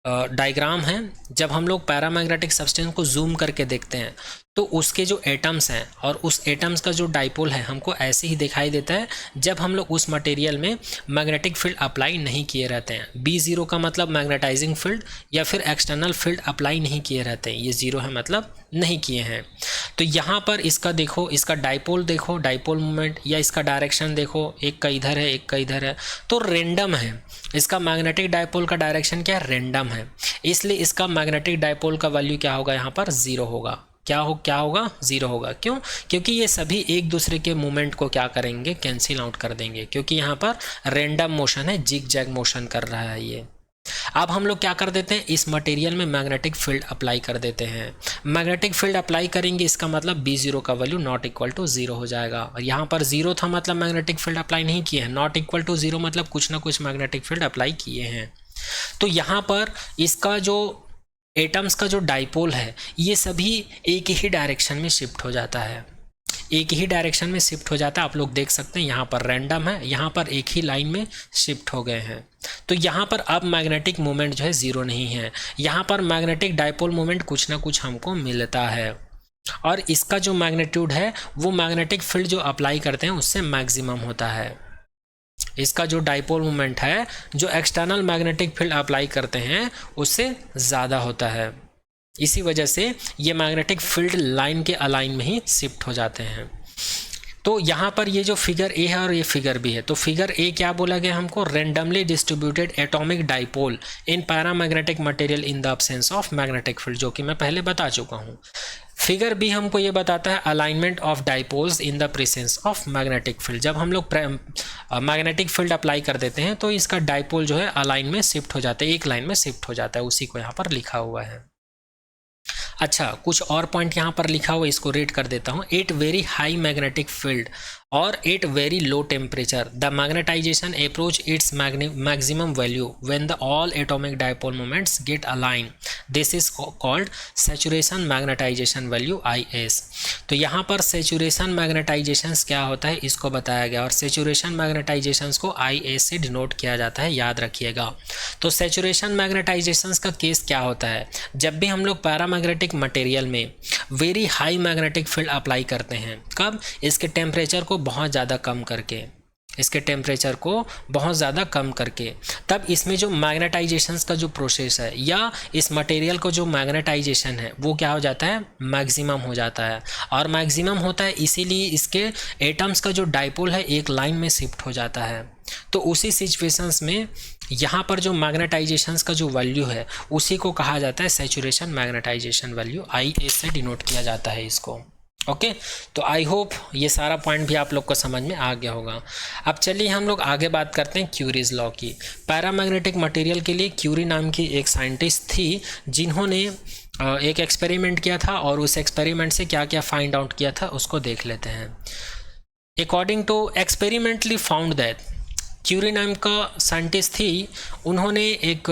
डायग्राम है। जब हम लोग पैरामैग्नेटिक सब्सटेंस को जूम करके देखते हैं तो उसके जो एटम्स हैं और उस एटम्स का जो डाइपोल है हमको ऐसे ही दिखाई देता है जब हम लोग उस मटेरियल में मैग्नेटिक फील्ड अप्लाई नहीं किए रहते हैं। B0 का मतलब मैग्नेटाइजिंग फील्ड या फिर एक्सटर्नल फील्ड अप्लाई नहीं किए रहते हैं, ये 0 है मतलब नहीं किए हैं। तो यहाँ पर इसका देखो, इसका डाइपोल देखो, डाइपोल मोमेंट या इसका डायरेक्शन देखो, एक का इधर है एक का इधर है, तो रेंडम है। इसका मैग्नेटिक डाइपोल का डायरेक्शन क्या है, रेंडम है, इसलिए इसका मैग्नेटिक डाइपोल का वैल्यू क्या होगा, यहाँ पर 0 होगा। क्या होगा 0 होगा। क्यों? क्योंकि ये सभी एक दूसरे के मूवमेंट को क्या करेंगे, कैंसिल आउट कर देंगे, क्योंकि यहाँ पर रेंडम मोशन है, जिग जैग मोशन कर रहा है ये। अब हम लोग क्या कर देते हैं, इस मटेरियल में मैग्नेटिक फील्ड अप्लाई कर देते हैं। मैग्नेटिक फील्ड अप्लाई करेंगे, इसका मतलब B0 का वैल्यू नॉट इक्वल टू 0 हो जाएगा। और यहाँ पर 0 था मतलब मैग्नेटिक फील्ड अप्लाई नहीं किए हैं, नॉट इक्वल टू 0 मतलब कुछ ना कुछ मैग्नेटिक फील्ड अप्लाई किए हैं। तो यहाँ पर इसका जो एटम्स का जो डाइपोल है ये सभी एक ही डायरेक्शन में शिफ्ट हो जाता है, एक ही डायरेक्शन में शिफ्ट हो जाता है। आप लोग देख सकते हैं यहाँ पर रैंडम है, यहाँ पर एक ही लाइन में शिफ्ट हो गए हैं। तो यहाँ पर अब मैग्नेटिक मोमेंट जो है 0 नहीं है, यहाँ पर मैग्नेटिक डाइपोल मोमेंट कुछ ना कुछ हमको मिलता है, और इसका जो मैग्नीट्यूड है वो मैग्नेटिक फील्ड जो अप्लाई करते हैं उससे मैक्सिमम होता है। इसका जो डाइपोल मोमेंट है जो एक्सटर्नल मैग्नेटिक फील्ड अप्लाई करते हैं उससे ज़्यादा होता है, इसी वजह से ये मैग्नेटिक फील्ड लाइन के अलाइन में ही शिफ्ट हो जाते हैं। तो यहाँ पर ये जो फिगर ए है और ये फिगर बी है, तो फिगर ए क्या बोला गया हमको, randomly distributed atomic dipole in paramagnetic material in the absence of magnetic field, जो कि मैं पहले बता चुका हूँ। फिगर बी हमको ये बताता है alignment of dipoles in the presence of magnetic field. जब हम लोग मैग्नेटिक फील्ड अप्लाई कर देते हैं तो इसका डाइपोल जो है अलाइन में शिफ्ट हो जाता है, एक लाइन में शिफ्ट हो जाता है, उसी को यहाँ पर लिखा हुआ है। अच्छा, कुछ और पॉइंट यहाँ पर लिखा हुआ है, इसको रेट कर देता हूँ। At very high magnetic field और at very low temperature the magnetisation approach its maximum value when the all atomic dipole moments get align, this is called saturation magnetisation value IS। तो यहाँ पर saturation magnetisation क्या होता है इसको बताया गया, और सैचुरेशन मैग्नेटाइजेशन को IS से डिनोट किया जाता है, याद रखिएगा। तो सैचुरेशन मैग्नेटाइजेशन का केस क्या होता है, जब भी हम लोग पैरामैग्नेटिक मटेरियल में very high magnetic field apply करते हैं, कब, इसके टेम्परेचर को बहुत ज़्यादा कम करके, इसके टेम्परेचर को बहुत ज़्यादा कम करके, तब इसमें जो मैग्नेटाइजेशन का जो प्रोसेस है या इस मटेरियल को जो मैग्नेटाइजेशन है वो क्या हो जाता है, मैक्सिमम हो जाता है। और मैक्सिमम होता है इसीलिए इसके एटम्स का जो डाइपोल है एक लाइन में शिफ्ट हो जाता है। तो उसी सिचुएशंस में यहाँ पर जो मैग्नेटाइजेशन का जो वैल्यू है उसी को कहा जाता है सैचुरेशन मैग्नेटाइजेशन वैल्यू, IS से डिनोट किया जाता है इसको। ओके, तो आई होप ये सारा पॉइंट भी आप लोग को समझ में आ गया होगा। अब चलिए हम लोग आगे बात करते हैं क्यूरीज लॉ की। पैरामैग्नेटिक मटेरियल के लिए क्यूरी नाम की एक साइंटिस्ट थी जिन्होंने एक एक्सपेरिमेंट किया था, और उस एक्सपेरिमेंट से क्या क्या फाइंड आउट किया था उसको देख लेते हैं। According to experimentally found that, Curie नाम का साइंटिस्ट थी, उन्होंने एक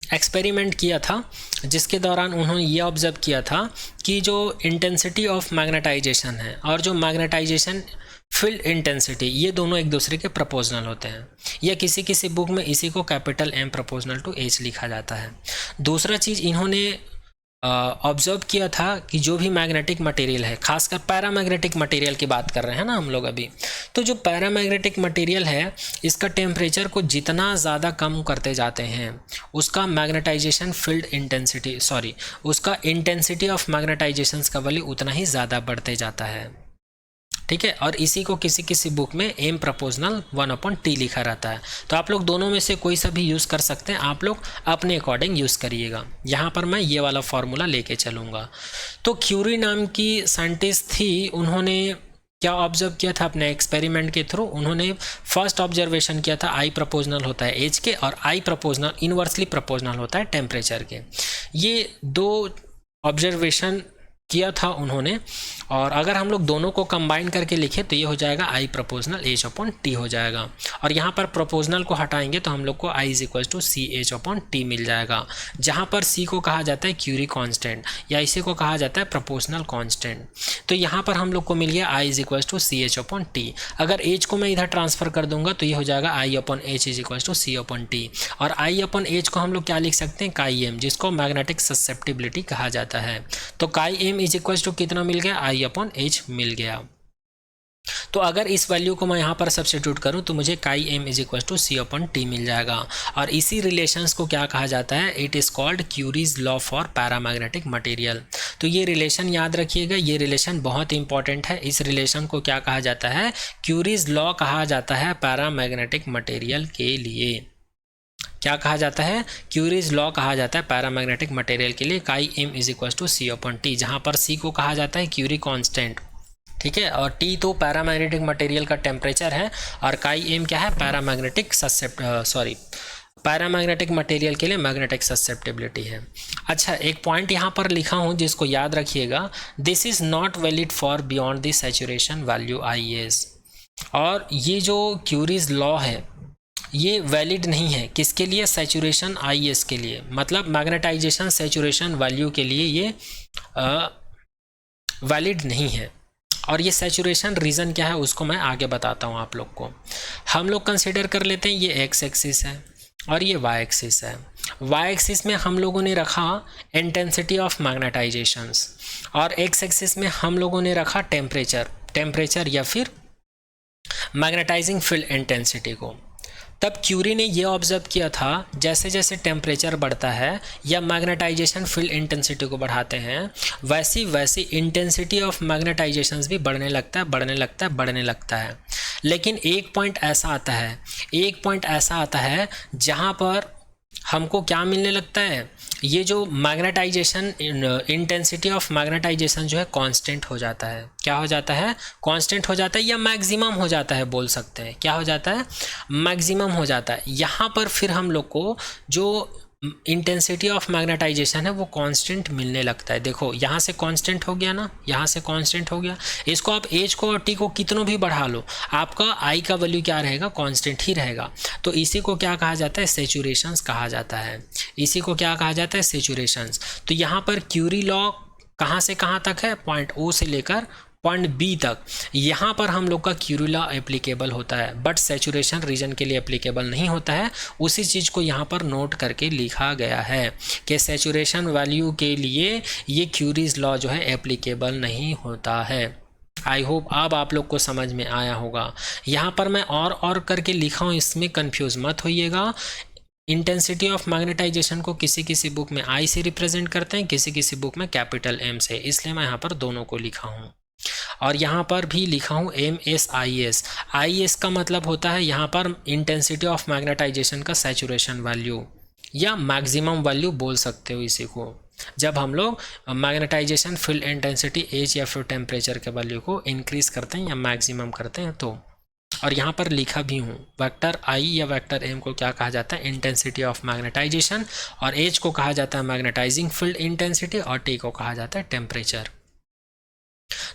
एक्सपेरिमेंट किया था जिसके दौरान उन्होंने ये ऑब्ज़र्व किया था कि जो इंटेंसिटी ऑफ मैग्नेटाइजेशन है और जो मैग्नेटाइजेशन फील्ड इंटेंसिटी, ये दोनों एक दूसरे के प्रोपोर्शनल होते हैं, या किसी किसी बुक में इसी को capital M proportional to H लिखा जाता है। दूसरा चीज़ इन्होंने ऑब्जर्व किया था कि जो भी मैग्नेटिक मटेरियल है, खासकर पैरामैग्नेटिक मटेरियल की बात कर रहे हैं ना हम लोग अभी, तो जो पैरामैग्नेटिक मटेरियल है इसका टेम्परेचर को जितना ज़्यादा कम करते जाते हैं उसका मैग्नेटाइजेशन फील्ड इंटेंसिटी उसका इंटेंसिटी ऑफ मैग्नेटाइजेशंस का वैल्यू उतना ही ज़्यादा बढ़ते जाता है। ठीक है, और इसी को किसी किसी बुक में M प्रोपोर्शनल 1/T लिखा रहता है। तो आप लोग दोनों में से कोई सा भी यूज़ कर सकते हैं, आप लोग अपने अकॉर्डिंग यूज़ करिएगा। यहाँ पर मैं ये वाला फार्मूला लेके चलूँगा। तो क्यूरी नाम की साइंटिस्ट थी, उन्होंने क्या ऑब्जर्व किया था अपने एक्सपेरिमेंट के थ्रू, उन्होंने फर्स्ट ऑब्जर्वेशन किया था I प्रोपोर्शनल होता है H के, और I प्रोपोर्शनल इन्वर्सली प्रोपोर्शनल होता है टेम्परेचर के। ये दो ऑब्जर्वेशन किया था उन्होंने, और अगर हम लोग दोनों को कंबाइन करके लिखें तो ये हो जाएगा I प्रोपोर्शनल H/T हो जाएगा, और यहाँ पर प्रोपोर्शनल को हटाएंगे तो हम लोग को I = CH/T मिल जाएगा, जहाँ पर C को कहा जाता है क्यूरी कांस्टेंट, या इसी को कहा जाता है प्रोपोर्शनल कांस्टेंट। तो यहाँ पर हम लोग को मिल गया I = CH/T। अगर H को मैं इधर ट्रांसफ़र कर दूंगा तो ये हो जाएगा I/H = C/T, और I/H को हम लोग क्या लिख सकते हैं, काई M, जिसको मैग्नेटिक ससेप्टिबिलिटी कहा जाता है। तो काई M = कितना मिल गया, I/H मिल गया। तो अगर इस वैल्यू को मैं यहाँ पर सब्स्टिट्यूट करूँ तो मुझे काई M = C/T मिल जाएगा, और इसी रिलेशंस को क्या कहा जाता है, it is called curies law for paramagnetic material. तो ये रिलेशन याद रखिएगा, ये रिलेशन बहुत इंपॉर्टेंट है। इस रिलेशन को क्या कहा जाता है, क्यूरीज लॉ कहा जाता है पैरामैग्नेटिक मटेरियल के लिए। क्या कहा जाता है, क्यूरीज लॉ कहा जाता है पैरामैग्नेटिक मटेरियल के लिए, काई M = C/T, जहाँ पर C को कहा जाता है क्यूरी कांस्टेंट, ठीक है, और T तो पैरामैग्नेटिक मटेरियल का टेम्परेचर है, और काई M क्या है, पैरामैग्नेटिक मटेरियल के लिए मैग्नेटिक ससेप्टिबिलिटी है। अच्छा, एक पॉइंट यहाँ पर लिखा हूँ जिसको याद रखिएगा, this is not valid for beyond the saturation value IS। और ये जो क्यूरीज लॉ है ये वैलिड नहीं है, किसके लिए, सैचुरेशन IS के लिए, मतलब मैग्नेटाइजेशन सैचुरेशन वैल्यू के लिए ये वैलिड नहीं है। और ये सैचुरेशन रीज़न क्या है उसको मैं आगे बताता हूँ आप लोग को। हम लोग कंसिडर कर लेते हैं ये X एक्सिस है और ये Y एक्सिस है। Y एक्सिस में हम लोगों ने रखा इंटेंसिटी ऑफ मैग्नेटाइजेशंस, और X एक्सिस में हम लोगों ने रखा टेम्परेचर या फिर मैग्नेटाइजिंग फील्ड इंटेंसिटी को। तब क्यूरी ने ये ऑब्जर्व किया था, जैसे जैसे टेम्परेचर बढ़ता है या मैग्नेटाइजेशन फील्ड इंटेंसिटी को बढ़ाते हैं, वैसी वैसी इंटेंसिटी ऑफ मैग्नेटाइजेशंस भी बढ़ने लगता है। लेकिन एक पॉइंट ऐसा आता है जहाँ पर हमको क्या मिलने लगता है, ये जो मैग्नेटाइजेशन इंटेंसिटी ऑफ मैग्नेटाइजेशन जो है कांस्टेंट हो जाता है। क्या हो जाता है, कांस्टेंट हो जाता है, या मैक्सिमम हो जाता है बोल सकते हैं। क्या हो जाता है, मैक्सिमम हो जाता है। यहाँ पर फिर हम लोग को जो इंटेंसिटी ऑफ मैग्नेटाइजेशन है वो कांस्टेंट मिलने लगता है। देखो यहाँ से कांस्टेंट हो गया ना, यहाँ से कांस्टेंट हो गया। इसको आप H को और T को कितनों भी बढ़ा लो, आपका I का वैल्यू क्या रहेगा, कांस्टेंट ही रहेगा। तो इसी को क्या कहा जाता है, सैचुरेशंस कहा जाता है। इसी को क्या कहा जाता है, सैचुरेशंस। तो यहाँ पर क्यूरी लॉ कहाँ से कहाँ तक है, पॉइंट O से लेकर पॉइंट B तक, यहाँ पर हम लोग का क्यूरी लॉ एप्लीकेबल होता है, बट सैचुरेशन रीजन के लिए एप्लीकेबल नहीं होता है। उसी चीज़ को यहाँ पर नोट करके लिखा गया है कि सैचुरेशन वैल्यू के लिए ये क्यूरीज लॉ जो है एप्लीकेबल नहीं होता है। आई होप अब आप लोग को समझ में आया होगा। यहाँ पर मैं और करके लिखा हूँ, इसमें कन्फ्यूज़ मत होइएगा। इंटेंसिटी ऑफ मैग्नेटाइजेशन को किसी किसी बुक में I से रिप्रेजेंट करते हैं, किसी किसी बुक में कैपिटल M से, इसलिए मैं यहाँ पर दोनों को लिखा हूँ। और यहाँ पर भी लिखा हूँ MSIS। IS का मतलब होता है यहाँ पर इंटेंसिटी ऑफ मैग्नेटाइजेशन का सैचुरेशन वैल्यू या मैक्सिमम वैल्यू बोल सकते हो इसी को। जब हम लोग मैग्नेटाइजेशन फील्ड इंटेंसिटी एच या फिर टेम्परेचर के वैल्यू को इंक्रीज करते हैं या मैक्सिमम करते हैं तो। और यहाँ पर लिखा भी हूँ, वेक्टर आई या वेक्टर एम को क्या कहा जाता है, इंटेंसिटी ऑफ मैग्नेटाइजेशन, और एच को कहा जाता है मैग्नेटाइजिंग फील्ड इंटेंसिटी, और टी को कहा जाता है टेम्परेचर।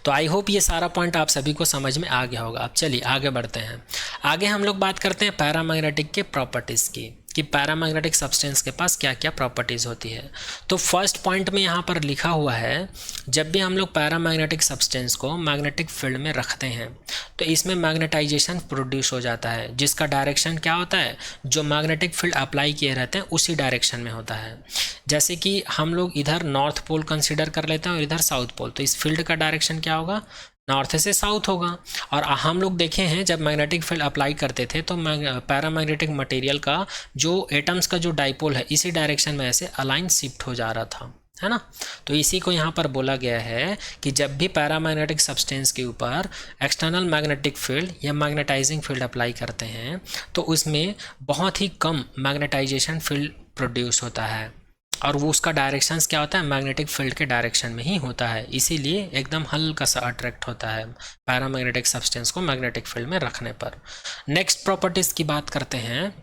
तो आई होप ये सारा पॉइंट आप सभी को समझ में आ गया होगा। अब चलिए आगे बढ़ते हैं। आगे हम लोग बात करते हैं पैरामैग्नेटिक के प्रॉपर्टीज़ की, कि पैरामैग्नेटिक सब्सटेंस के पास क्या क्या प्रॉपर्टीज़ होती है। तो फर्स्ट पॉइंट में यहाँ पर लिखा हुआ है, जब भी हम लोग पैरामैग्नेटिक सब्सटेंस को मैग्नेटिक फील्ड में रखते हैं तो इसमें मैग्नेटाइजेशन प्रोड्यूस हो जाता है, जिसका डायरेक्शन क्या होता है, जो मैग्नेटिक फील्ड अप्लाई किए रहते हैं उसी डायरेक्शन में होता है। जैसे कि हम लोग इधर नॉर्थ पोल कंसिडर कर लेते हैं और इधर साउथ पोल, तो इस फील्ड का डायरेक्शन क्या होगा, नॉर्थ से साउथ होगा। और हम लोग देखे हैं जब मैग्नेटिक फील्ड अप्लाई करते थे तो पैरामैग्नेटिक मटेरियल का जो एटम्स का जो डाइपोल है इसी डायरेक्शन में ऐसे अलाइन शिफ्ट हो जा रहा था, है ना। तो इसी को यहाँ पर बोला गया है कि जब भी पैरामैग्नेटिक सब्सटेंस के ऊपर एक्सटर्नल मैग्नेटिक फील्ड या मैग्नेटाइजिंग फील्ड अप्लाई करते हैं तो उसमें बहुत ही कम मैग्नेटाइजेशन फील्ड प्रोड्यूस होता है, और वो उसका डायरेक्शंस क्या होता है, मैग्नेटिक फील्ड के डायरेक्शन में ही होता है, इसीलिए एकदम हल्का सा अट्रैक्ट होता है पैरामैग्नेटिक सब्सटेंस को मैग्नेटिक फील्ड में रखने पर। नेक्स्ट प्रॉपर्टीज़ की बात करते हैं।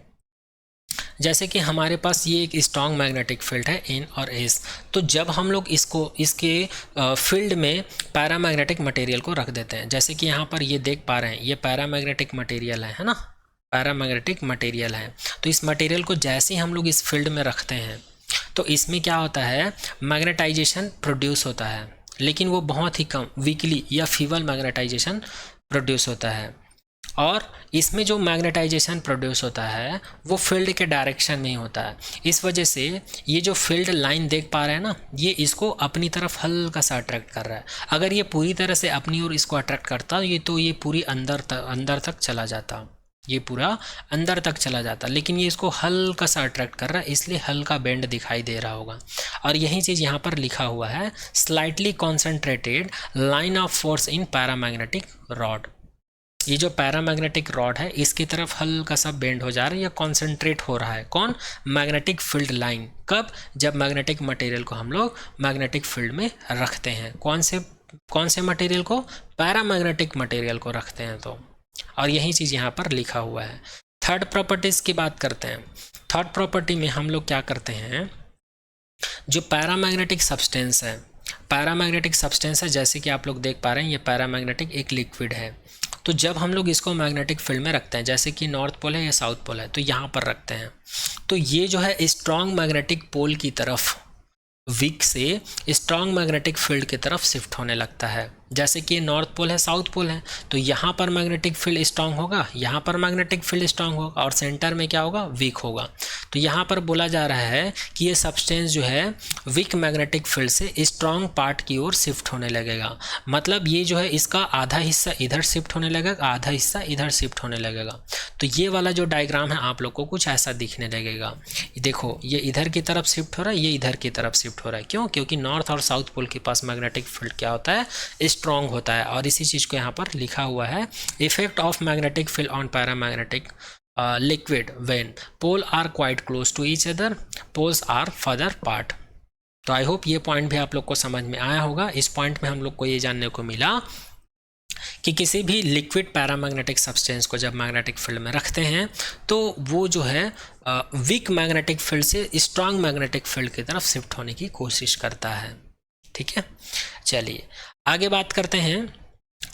जैसे कि हमारे पास ये एक स्ट्रॉन्ग मैग्नेटिक फील्ड है एन और एस, तो जब हम लोग इसके फील्ड में पैरामैग्नेटिक मटेरियल को रख देते हैं, जैसे कि यहाँ पर ये देख पा रहे हैं ये पैरामैग्नेटिक मटेरियल है ना, पैरामैग्नेटिक मटेरियल है। तो इस मटेरियल को जैसे ही हम लोग इस फील्ड में रखते हैं तो इसमें क्या होता है, मैग्नेटाइजेशन प्रोड्यूस होता है, लेकिन वो बहुत ही कम, वीकली या फीबल मैग्नेटाइजेशन प्रोड्यूस होता है। और इसमें जो मैग्नेटाइजेशन प्रोड्यूस होता है वो फील्ड के डायरेक्शन में ही होता है। इस वजह से ये जो फील्ड लाइन देख पा रहे हैं ना, ये इसको अपनी तरफ हल्का सा अट्रैक्ट कर रहा है। अगर ये पूरी तरह से अपनी ओर इसको अट्रैक्ट करता तो ये पूरी अंदर तक चला जाता, ये पूरा अंदर तक चला जाता, लेकिन ये इसको हल्का सा अट्रैक्ट कर रहा है, इसलिए हल्का बेंड दिखाई दे रहा होगा। और यही चीज़ यहाँ पर लिखा हुआ है, slightly concentrated line of force in paramagnetic rod. ये जो पैरामैग्नेटिक रॉड है इसकी तरफ हल्का सा बेंड हो जा रहा है या कॉन्सेंट्रेट हो रहा है, कौन, मैग्नेटिक फील्ड लाइन। कब, जब मैग्नेटिक मटेरियल को हम लोग मैग्नेटिक फील्ड में रखते हैं। कौन से मटेरियल को, पैरामैग्नेटिक मटेरियल को रखते हैं तो। और यही चीज़ यहाँ पर लिखा हुआ है। थर्ड प्रॉपर्टीज़ की बात करते हैं। थर्ड प्रॉपर्टी में हम लोग क्या करते हैं, जो पैरामैग्नेटिक सब्सटेंस है, पैरामैग्नेटिक सब्सटेंस है, जैसे कि आप लोग देख पा रहे हैं ये पैरामैग्नेटिक एक लिक्विड है। तो जब हम लोग इसको मैग्नेटिक फील्ड में रखते हैं, जैसे कि नॉर्थ पोल है या साउथ पोल है, तो यहाँ पर रखते हैं, तो ये जो है स्ट्रॉन्ग मैग्नेटिक पोल की तरफ, वीक से स्ट्रॉन्ग मैग्नेटिक फील्ड की तरफ शिफ्ट होने लगता है। जैसे कि नॉर्थ पोल है, साउथ पोल है, तो यहाँ पर मैग्नेटिक फील्ड स्ट्रांग होगा, यहाँ पर मैग्नेटिक फील्ड स्ट्रांग होगा, और सेंटर में क्या होगा, वीक होगा। तो यहाँ पर बोला जा रहा है कि ये सब्सटेंस जो है वीक मैग्नेटिक फील्ड से स्ट्रांग पार्ट की ओर शिफ्ट होने लगेगा। मतलब ये जो है इसका आधा हिस्सा इधर शिफ्ट होने लगेगा, आधा हिस्सा इधर शिफ्ट होने लगेगा। तो ये वाला जो डायग्राम है आप लोग को कुछ ऐसा दिखने लगेगा। देखो ये इधर की तरफ शिफ्ट हो रहा है, ये इधर की तरफ शिफ्ट हो रहा है। क्यों? क्योंकि नॉर्थ और साउथ पोल के पास मैग्नेटिक फील्ड क्या होता है, स्ट्रॉन्ग होता है। और इसी चीज़ को यहाँ पर लिखा हुआ है, effect of magnetic field on paramagnetic liquid when pole are quite close to each other, poles are further part. तो आई होप ये पॉइंट भी आप लोग को समझ में आया होगा। इस पॉइंट में हम लोग को ये जानने को मिला कि किसी भी लिक्विड पैरामैग्नेटिक सब्सटेंस को जब मैग्नेटिक फील्ड में रखते हैं तो वो जो है वीक मैग्नेटिक फील्ड से स्ट्रांग मैग्नेटिक फील्ड की तरफ शिफ्ट होने की कोशिश करता है। ठीक है, चलिए आगे बात करते हैं।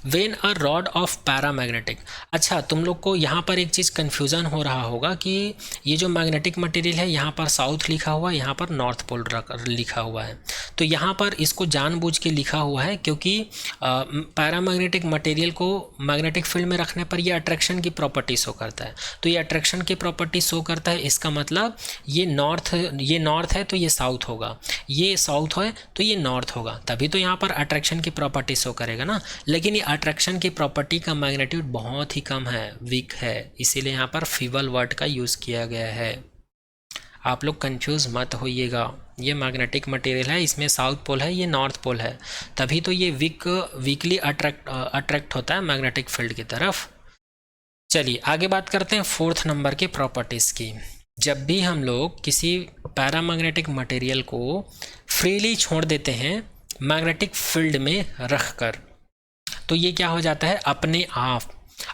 When a rod of paramagnetic. अच्छा, तुम लोग को यहाँ पर एक चीज़ कन्फ्यूज़न हो रहा होगा कि ये जो मैग्नेटिक मटेरियल है यहाँ पर साउथ लिखा हुआ है, यहाँ पर नॉर्थ पोल लिखा हुआ है। तो यहाँ पर इसको जानबूझ के लिखा हुआ है क्योंकि पैरामैग्नेटिक मटेरियल को मैग्नेटिक फील्ड में रखने पर ये अट्रैक्शन की प्रॉपर्टी शो करता है। तो ये अट्रैक्शन की प्रॉपर्टी शो करता है, इसका मतलब ये नॉर्थ है तो ये साउथ होगा, ये साउथ है तो ये नॉर्थ होगा, तभी तो यहाँ पर अट्रैक्शन की प्रॉपर्टी शो करेगा ना। लेकिन ये अट्रैक्शन की प्रॉपर्टी का मैग्नीट्यूड बहुत ही कम है, वीक है, इसीलिए यहाँ पर फीबल वर्ड का यूज़ किया गया है। आप लोग कंफ्यूज मत होइएगा, ये मैग्नेटिक मटेरियल है, इसमें साउथ पोल है, ये नॉर्थ पोल है, तभी तो ये वीकली अट्रैक्ट होता है मैग्नेटिक फील्ड की तरफ। चलिए आगे बात करते हैं फोर्थ नंबर के प्रॉपर्टीज़ की। जब भी हम लोग किसी पैरामैग्नेटिक मटेरियल को फ्रीली छोड़ देते हैं मैग्नेटिक फील्ड में रखकर, तो ये क्या हो जाता है,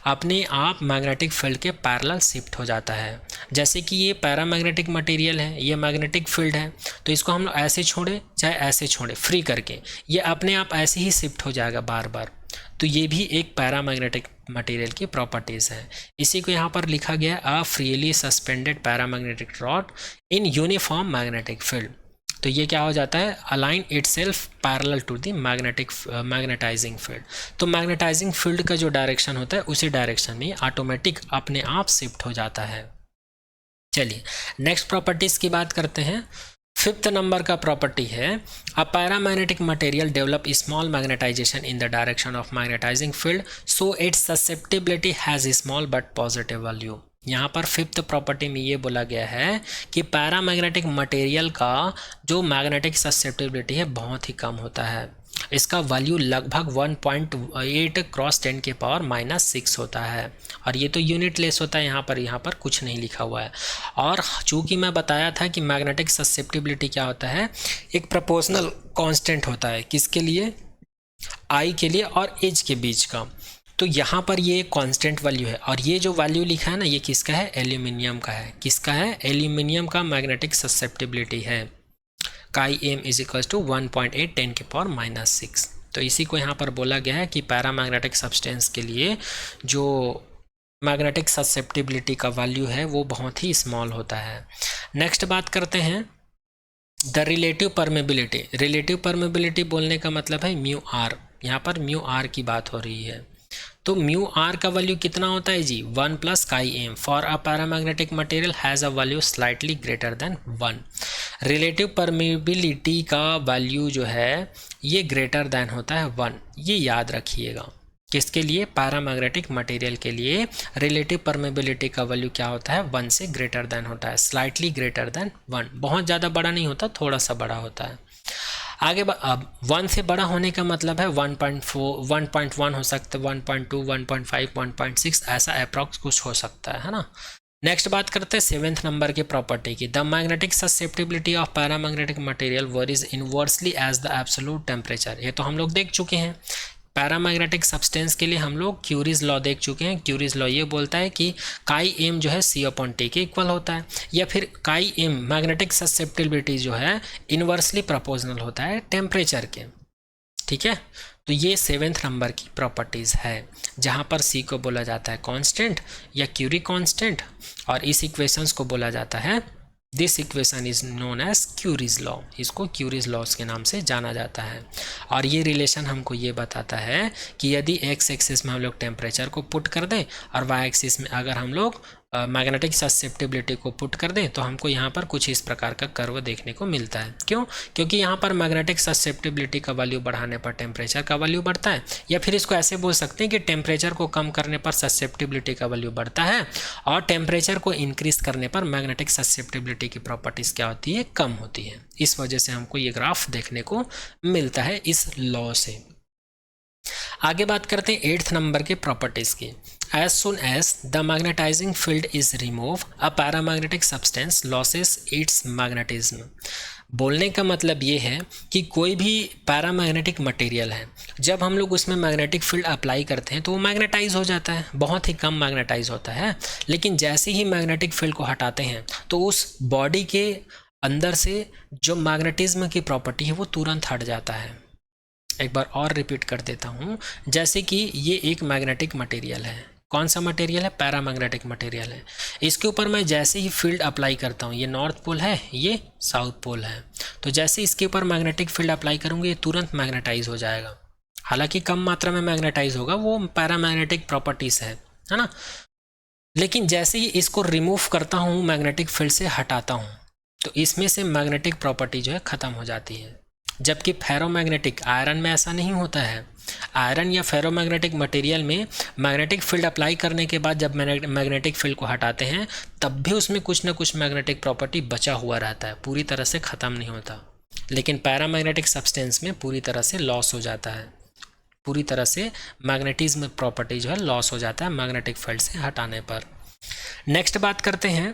अपने आप मैग्नेटिक फील्ड के पैरेलल शिफ्ट हो जाता है। जैसे कि ये पैरामैग्नेटिक मटेरियल है, ये मैग्नेटिक फील्ड है, तो इसको हम लोग ऐसे छोड़े चाहे ऐसे छोड़े फ्री करके, ये अपने आप ऐसे ही शिफ्ट हो जाएगा बार बार। तो ये भी एक पैरामैग्नेटिक मटेरियल की प्रॉपर्टीज़ है। इसी को यहाँ पर लिखा गया a freely suspended paramagnetic rod in uniform magnetic field. तो ये क्या हो जाता है, align itself parallel to the magnetizing field. तो मैग्नेटाइजिंग फील्ड का जो डायरेक्शन होता है उसी डायरेक्शन में ऑटोमेटिक अपने आप शिफ्ट हो जाता है। चलिए नेक्स्ट प्रॉपर्टीज़ की बात करते हैं। 5th नंबर का प्रॉपर्टी है a paramagnetic material develop small magnetization in the direction of magnetising field so its susceptibility has small but positive value. यहाँ पर 5th प्रॉपर्टी में ये बोला गया है कि पैरामैग्नेटिक मटेरियल का जो मैग्नेटिक ससेप्टिबिलिटी है बहुत ही कम होता है। इसका वैल्यू लगभग 1.8 क्रॉस 10 के पावर -6 होता है, और ये तो यूनिट लेस होता है, यहाँ पर कुछ नहीं लिखा हुआ है। और चूँकि मैं बताया था कि मैग्नेटिक ससेप्टिबिलिटी क्या होता है, एक प्रोपोर्शनल कांस्टेंट होता है, किसके लिए, आई के लिए और एज के बीच का। तो यहाँ पर ये कांस्टेंट वैल्यू है, और ये जो वैल्यू लिखा है ना, ये किसका है, एल्यूमिनियम का है। किसका है, एल्यूमिनियम का मैग्नेटिक ससेप्टिबिलिटी है काई एम इज इक्वल्स टू 1.8 10 के पावर -6। तो इसी को यहाँ पर बोला गया है कि पैरामैग्नेटिक सब्सटेंस के लिए जो मैग्नेटिक ससेप्टिबिलिटी का वैल्यू है वो बहुत ही स्मॉल होता है। नेक्स्ट बात करते हैं the relative permeability. Relative permeability बोलने का मतलब है म्यू आर, यहाँ पर म्यू आर की बात हो रही है। तो म्यू आर का वैल्यू कितना होता है जी, 1 + chi M for a paramagnetic material has a value slightly greater than 1। Relative permeability का वैल्यू जो है ये ग्रेटर देन होता है 1, ये याद रखिएगा। किसके लिए, पैरामैग्नेटिक मटेरियल के लिए रिलेटिव परमेबिलिटी का वैल्यू क्या होता है, 1 से ग्रेटर देन होता है, स्लाइटली ग्रेटर देन 1। बहुत ज़्यादा बड़ा नहीं होता, थोड़ा सा बड़ा होता है। आगे अब 1 से बड़ा होने का मतलब है 1.4 1.1 हो सकता है, 1.2 1.5 1.6 ऐसा अप्रॉक्स कुछ हो सकता है ना। नेक्स्ट बात करते हैं 7th नंबर की प्रॉपर्टी की। The magnetic susceptibility of paramagnetic material varies inversely as the absolute temperature. ये तो हम लोग देख चुके हैं, पैरामैग्नेटिक सब्सटेंस के लिए हम लोग क्यूरीज लॉ देख चुके हैं। क्यूरीज लॉ ये बोलता है कि काई एम जो है C/T के इक्वल होता है, या फिर काई एम मैग्नेटिक ससेप्टिबिलिटी जो है इनवर्सली प्रोपोर्शनल होता है टेम्परेचर के। ठीक है, तो ये 7th नंबर की प्रॉपर्टीज़ है, जहाँ पर C को बोला जाता है कांस्टेंट या क्यूरी कांस्टेंट, और इस इक्वेशंस को बोला जाता है, this equation is known as Curie's law. इसको क्यूरीज लॉस के नाम से जाना जाता है। और ये रिलेशन हमको ये बताता है कि यदि एक्स एक्सिस में हम लोग टेम्परेचर को पुट कर दें और वाई एक्सिस में अगर हम लोग मैग्नेटिक ससेप्टिबिलिटी को पुट कर दें, तो हमको यहाँ पर कुछ इस प्रकार का कर्व देखने को मिलता है। क्यों, क्योंकि यहाँ पर मैग्नेटिक ससेप्टिबिलिटी का वैल्यू बढ़ाने पर टेम्परेचर का वैल्यू बढ़ता है, या फिर इसको ऐसे बोल सकते हैं कि टेम्परेचर को कम करने पर ससेप्टिबिलिटी का वैल्यू बढ़ता है, और टेम्परेचर को इंक्रीज करने पर मैग्नेटिक ससेप्टिबिलिटी की प्रॉपर्टीज़ क्या होती है, कम होती है। इस वजह से हमको ये ग्राफ देखने को मिलता है इस लॉ से। आगे बात करते हैं 8th नंबर के प्रॉपर्टीज़ की। As soon as the magnetizing field is remove a paramagnetic substance losses its magnetism. बोलने का मतलब ये है कि कोई भी पैरामैग्नेटिक मटेरियल है, जब हम लोग उसमें मैग्नेटिक फील्ड अप्लाई करते हैं तो वो मैग्नेटाइज हो जाता है, बहुत ही कम मैग्नेटाइज होता है। लेकिन जैसे ही मैग्नेटिक फील्ड को हटाते हैं तो उस बॉडी के अंदर से जो मैग्नेटिज्म की प्रॉपर्टी है वो तुरंत हट जाता है। एक बार और रिपीट कर देता हूँ, जैसे कि ये एक मैग्नेटिक मटेरियल है। कौन सा मटेरियल है, पैरामैग्नेटिक मटेरियल है। इसके ऊपर मैं जैसे ही फील्ड अप्लाई करता हूँ, ये नॉर्थ पोल है, ये साउथ पोल है, तो जैसे इसके ऊपर मैग्नेटिक फील्ड अप्लाई करूँगी ये तुरंत मैग्नेटाइज हो जाएगा। हालांकि कम मात्रा में मैग्नेटाइज होगा, वो पैरामैग्नेटिक प्रॉपर्टीज़ है ना। लेकिन जैसे ही इसको रिमूव करता हूँ, मैग्नेटिक फील्ड से हटाता हूँ, तो इसमें से मैग्नेटिक प्रॉपर्टी जो है ख़त्म हो जाती है। जबकि फेरोमैग्नेटिक आयरन में ऐसा नहीं होता है। आयरन या फेरोमैग्नेटिक मटेरियल में मैग्नेटिक फील्ड अप्लाई करने के बाद जब मैग्नेटिक फील्ड को हटाते हैं तब भी उसमें कुछ ना कुछ मैग्नेटिक प्रॉपर्टी बचा हुआ रहता है, पूरी तरह से ख़त्म नहीं होता। लेकिन पैरामैग्नेटिक सब्सटेंस में पूरी तरह से लॉस हो जाता है, पूरी तरह से मैग्नेटिज्म प्रॉपर्टी जो है लॉस हो जाता है मैग्नेटिक फील्ड से हटाने पर। नेक्स्ट बात करते हैं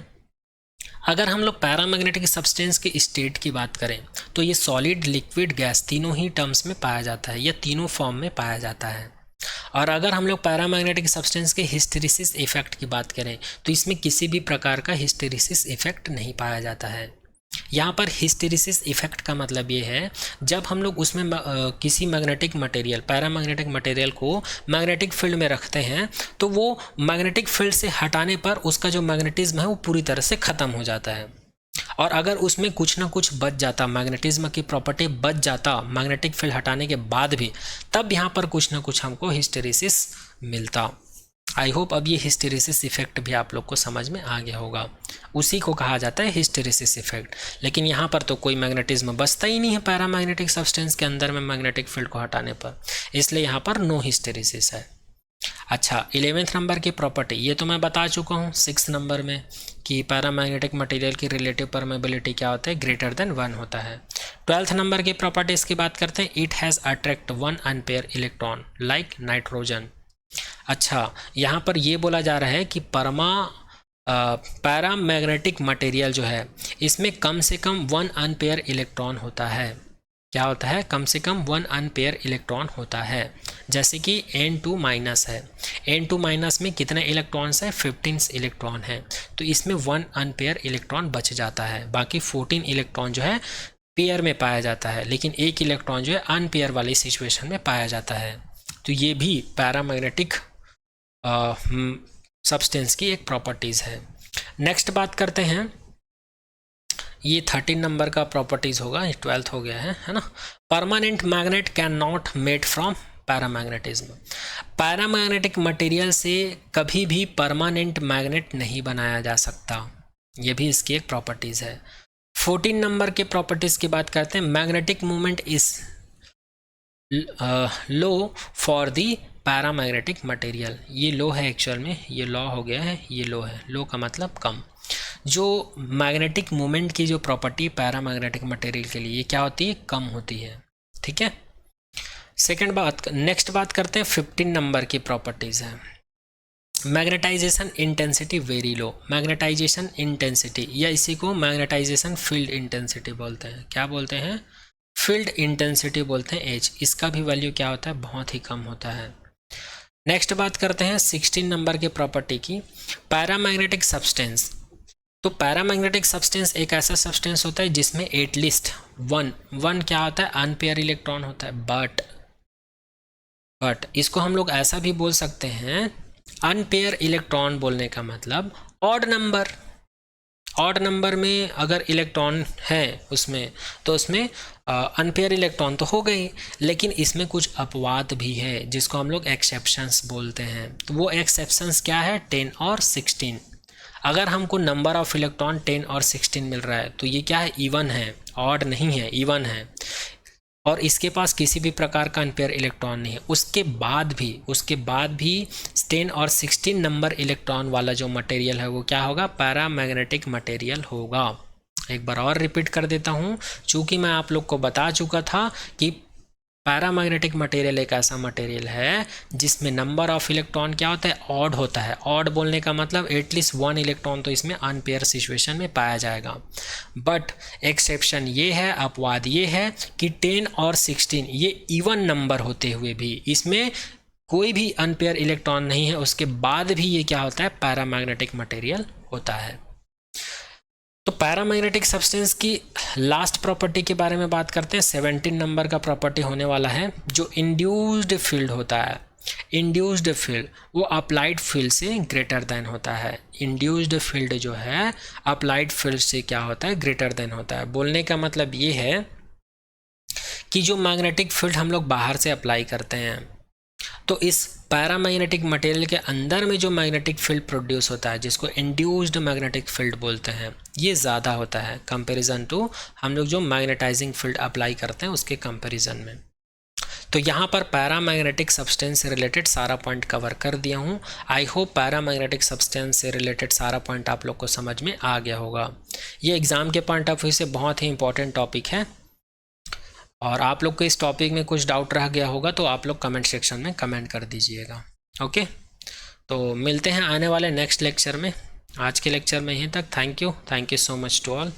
अगर हम लोग पैरामैग्नेटिक सब्सटेंस के स्टेट की बात करें तो ये सॉलिड, लिक्विड, गैस तीनों ही टर्म्स में पाया जाता है, या तीनों फॉर्म में पाया जाता है। और अगर हम लोग पैरामैग्नेटिक सब्सटेंस के हिस्टेरिसिस इफेक्ट की बात करें तो इसमें किसी भी प्रकार का हिस्टेरिसिस इफेक्ट नहीं पाया जाता है। यहाँ पर हिस्टेरिसिस इफेक्ट का मतलब ये है, जब हम लोग उसमें किसी मैग्नेटिक मटेरियल, पैरामैग्नेटिक मटेरियल को मैग्नेटिक फील्ड में रखते हैं तो वो मैग्नेटिक फील्ड से हटाने पर उसका जो मैग्नेटिज्म है वो पूरी तरह से ख़त्म हो जाता है। और अगर उसमें कुछ ना कुछ बच जाता, मैग्नेटिज्म की प्रॉपर्टी बच जाता मैग्नेटिक फील्ड हटाने के बाद भी, तब यहाँ पर कुछ ना कुछ हमको हिस्टेरिसिस मिलता। आई होप अब ये हिस्टेरिसिस इफेक्ट भी आप लोग को समझ में आ गया होगा। उसी को कहा जाता है हिस्टेरिसिस इफेक्ट। लेकिन यहाँ पर तो कोई मैग्नेटिज्म बचता ही नहीं है पैरामैग्नेटिक सब्सटेंस के अंदर में मैग्नेटिक फील्ड को हटाने पर, इसलिए यहाँ पर नो हिस्टेरिसिस है। अच्छा, 11वें नंबर की प्रॉपर्टी ये तो मैं बता चुका हूँ 6 नंबर में कि पैरामैग्नेटिक मटेरियल की रिलेटिव परमेबिलिटी क्या होता है, ग्रेटर देन 1 होता है। 12th नंबर की प्रॉपर्टी इसकी बात करते हैं, it has attract 1 unpaired electron like nitrogen. अच्छा, यहाँ पर ये बोला जा रहा है कि पैरामैग्नेटिक मटेरियल जो है इसमें कम से कम 1 अनपेयर इलेक्ट्रॉन होता है। क्या होता है? कम से कम 1 अनपेयर इलेक्ट्रॉन होता है। जैसे कि N2 माइनस है, N2 माइनस में कितने इलेक्ट्रॉन्स हैं? 15 इलेक्ट्रॉन है, तो इसमें 1 अनपेयर इलेक्ट्रॉन बच जाता है। बाकी 14 इलेक्ट्रॉन जो है पेयर में पाया जाता है, लेकिन एक इलेक्ट्रॉन जो है अनपेयर वाली सिचुएशन में पाया जाता है। तो ये भी पैरामैग्नेटिक सब्सटेंस की एक प्रॉपर्टीज़ है। नेक्स्ट बात करते हैं, ये 13 नंबर का प्रॉपर्टीज़ होगा, 12th हो गया है ना। Permanent magnet can not made from paramagnetism. Paramagnetic material से कभी भी परमानेंट मैग्नेट नहीं बनाया जा सकता, ये भी इसकी एक प्रॉपर्टीज़ है। 14 नंबर के प्रॉपर्टीज़ की बात करते हैं, magnetic movement is low for the paramagnetic material. ये लो है एक्चुअल में, ये लॉ हो गया है, ये लो है, लो का मतलब कम। जो मैग्नेटिक मोमेंट की जो प्रॉपर्टी पैरामैग्नेटिक मटेरियल के लिए क्या होती है? कम होती है। ठीक है, नेक्स्ट बात करते हैं 15 नंबर की प्रॉपर्टीज़ है। Magnetization intensity very low. Magnetization intensity, या इसी को मैग्नेटाइजेशन फील्ड इंटेंसिटी बोलते हैं। क्या बोलते हैं? फील्ड इंटेंसिटी बोलते हैं H। इसका भी वैल्यू क्या होता है? बहुत ही कम होता है। नेक्स्ट बात करते हैं 16 नंबर के प्रॉपर्टी की, पैरामैग्नेटिक सब्सटेंस। तो पैरामैग्नेटिक सब्सटेंस एक ऐसा सब्सटेंस होता है जिसमें एटलीस्ट वन क्या होता है? अनपेयर इलेक्ट्रॉन होता है। बट इसको हम लोग ऐसा भी बोल सकते हैं, अनपेयर इलेक्ट्रॉन बोलने का मतलब ऑड नंबर में अगर इलेक्ट्रॉन है उसमें, तो उसमें अनपेयर इलेक्ट्रॉन तो हो गई, लेकिन इसमें कुछ अपवाद भी है जिसको हम लोग एक्सेप्शंस बोलते हैं। तो वो एक्सेप्शंस क्या है? 10 और 16। अगर हमको नंबर ऑफ इलेक्ट्रॉन 10 और 16 मिल रहा है तो ये क्या है? इवन है, ऑड नहीं है, इवन है, और इसके पास किसी भी प्रकार का अनपेयर इलेक्ट्रॉन नहीं है। उसके बाद भी 10 और 16 नंबर इलेक्ट्रॉन वाला जो मटेरियल है वो क्या होगा? पैरामैग्नेटिक मटेरियल होगा। एक बार और रिपीट कर देता हूँ, चूँकि मैं आप लोग को बता चुका था कि पैरामैग्नेटिक मटेरियल एक ऐसा मटेरियल है जिसमें नंबर ऑफ इलेक्ट्रॉन क्या होता है? ऑड होता है। ऑड बोलने का मतलब एटलीस्ट 1 इलेक्ट्रॉन तो इसमें अनपेयर सिचुएशन में पाया जाएगा। बट एक्सेप्शन ये है, अपवाद ये है कि 10 और 16 ये इवन नंबर होते हुए भी इसमें कोई भी अनपेयर इलेक्ट्रॉन नहीं है, उसके बाद भी ये क्या होता है? पैरामैग्नेटिक मटेरियल होता है। तो पैरामैग्नेटिक सब्सटेंस की लास्ट प्रॉपर्टी के बारे में बात करते हैं। 17 नंबर का प्रॉपर्टी होने वाला है, जो इंड्यूस्ड फील्ड होता है। इंड्यूस्ड फील्ड वो अप्लाइड फील्ड से ग्रेटर देन होता है। इंड्यूस्ड फील्ड जो है अप्लाइड फील्ड से क्या होता है? ग्रेटर देन होता है। बोलने का मतलब ये है कि जो मैग्नेटिक फील्ड हम लोग बाहर से अप्लाई करते हैं, तो इस पैरामैग्नेटिक मटेरियल के अंदर में जो मैग्नेटिक फील्ड प्रोड्यूस होता है, जिसको इंड्यूस्ड मैग्नेटिक फील्ड बोलते हैं, ये ज़्यादा होता है कंपैरिजन टू हम लोग जो मैग्नेटाइजिंग फील्ड अप्लाई करते हैं उसके कंपैरिजन में। तो यहाँ पर पैरामैग्नेटिक सब्सटेंस से रिलेटेड सारा पॉइंट कवर कर दिया हूँ। आई होप पैरामैग्नेटिक सब्सटेंस से रिलेटेड सारा पॉइंट आप लोग को समझ में आ गया होगा। ये एग्ज़ाम के पॉइंट ऑफ व्यू से बहुत ही इंपॉर्टेंट टॉपिक है, और आप लोग को इस टॉपिक में कुछ डाउट रह गया होगा तो आप लोग कमेंट सेक्शन में कमेंट कर दीजिएगा। ओके, तो मिलते हैं आने वाले नेक्स्ट लेक्चर में। आज के लेक्चर में यहीं तक। Thank you so much to all.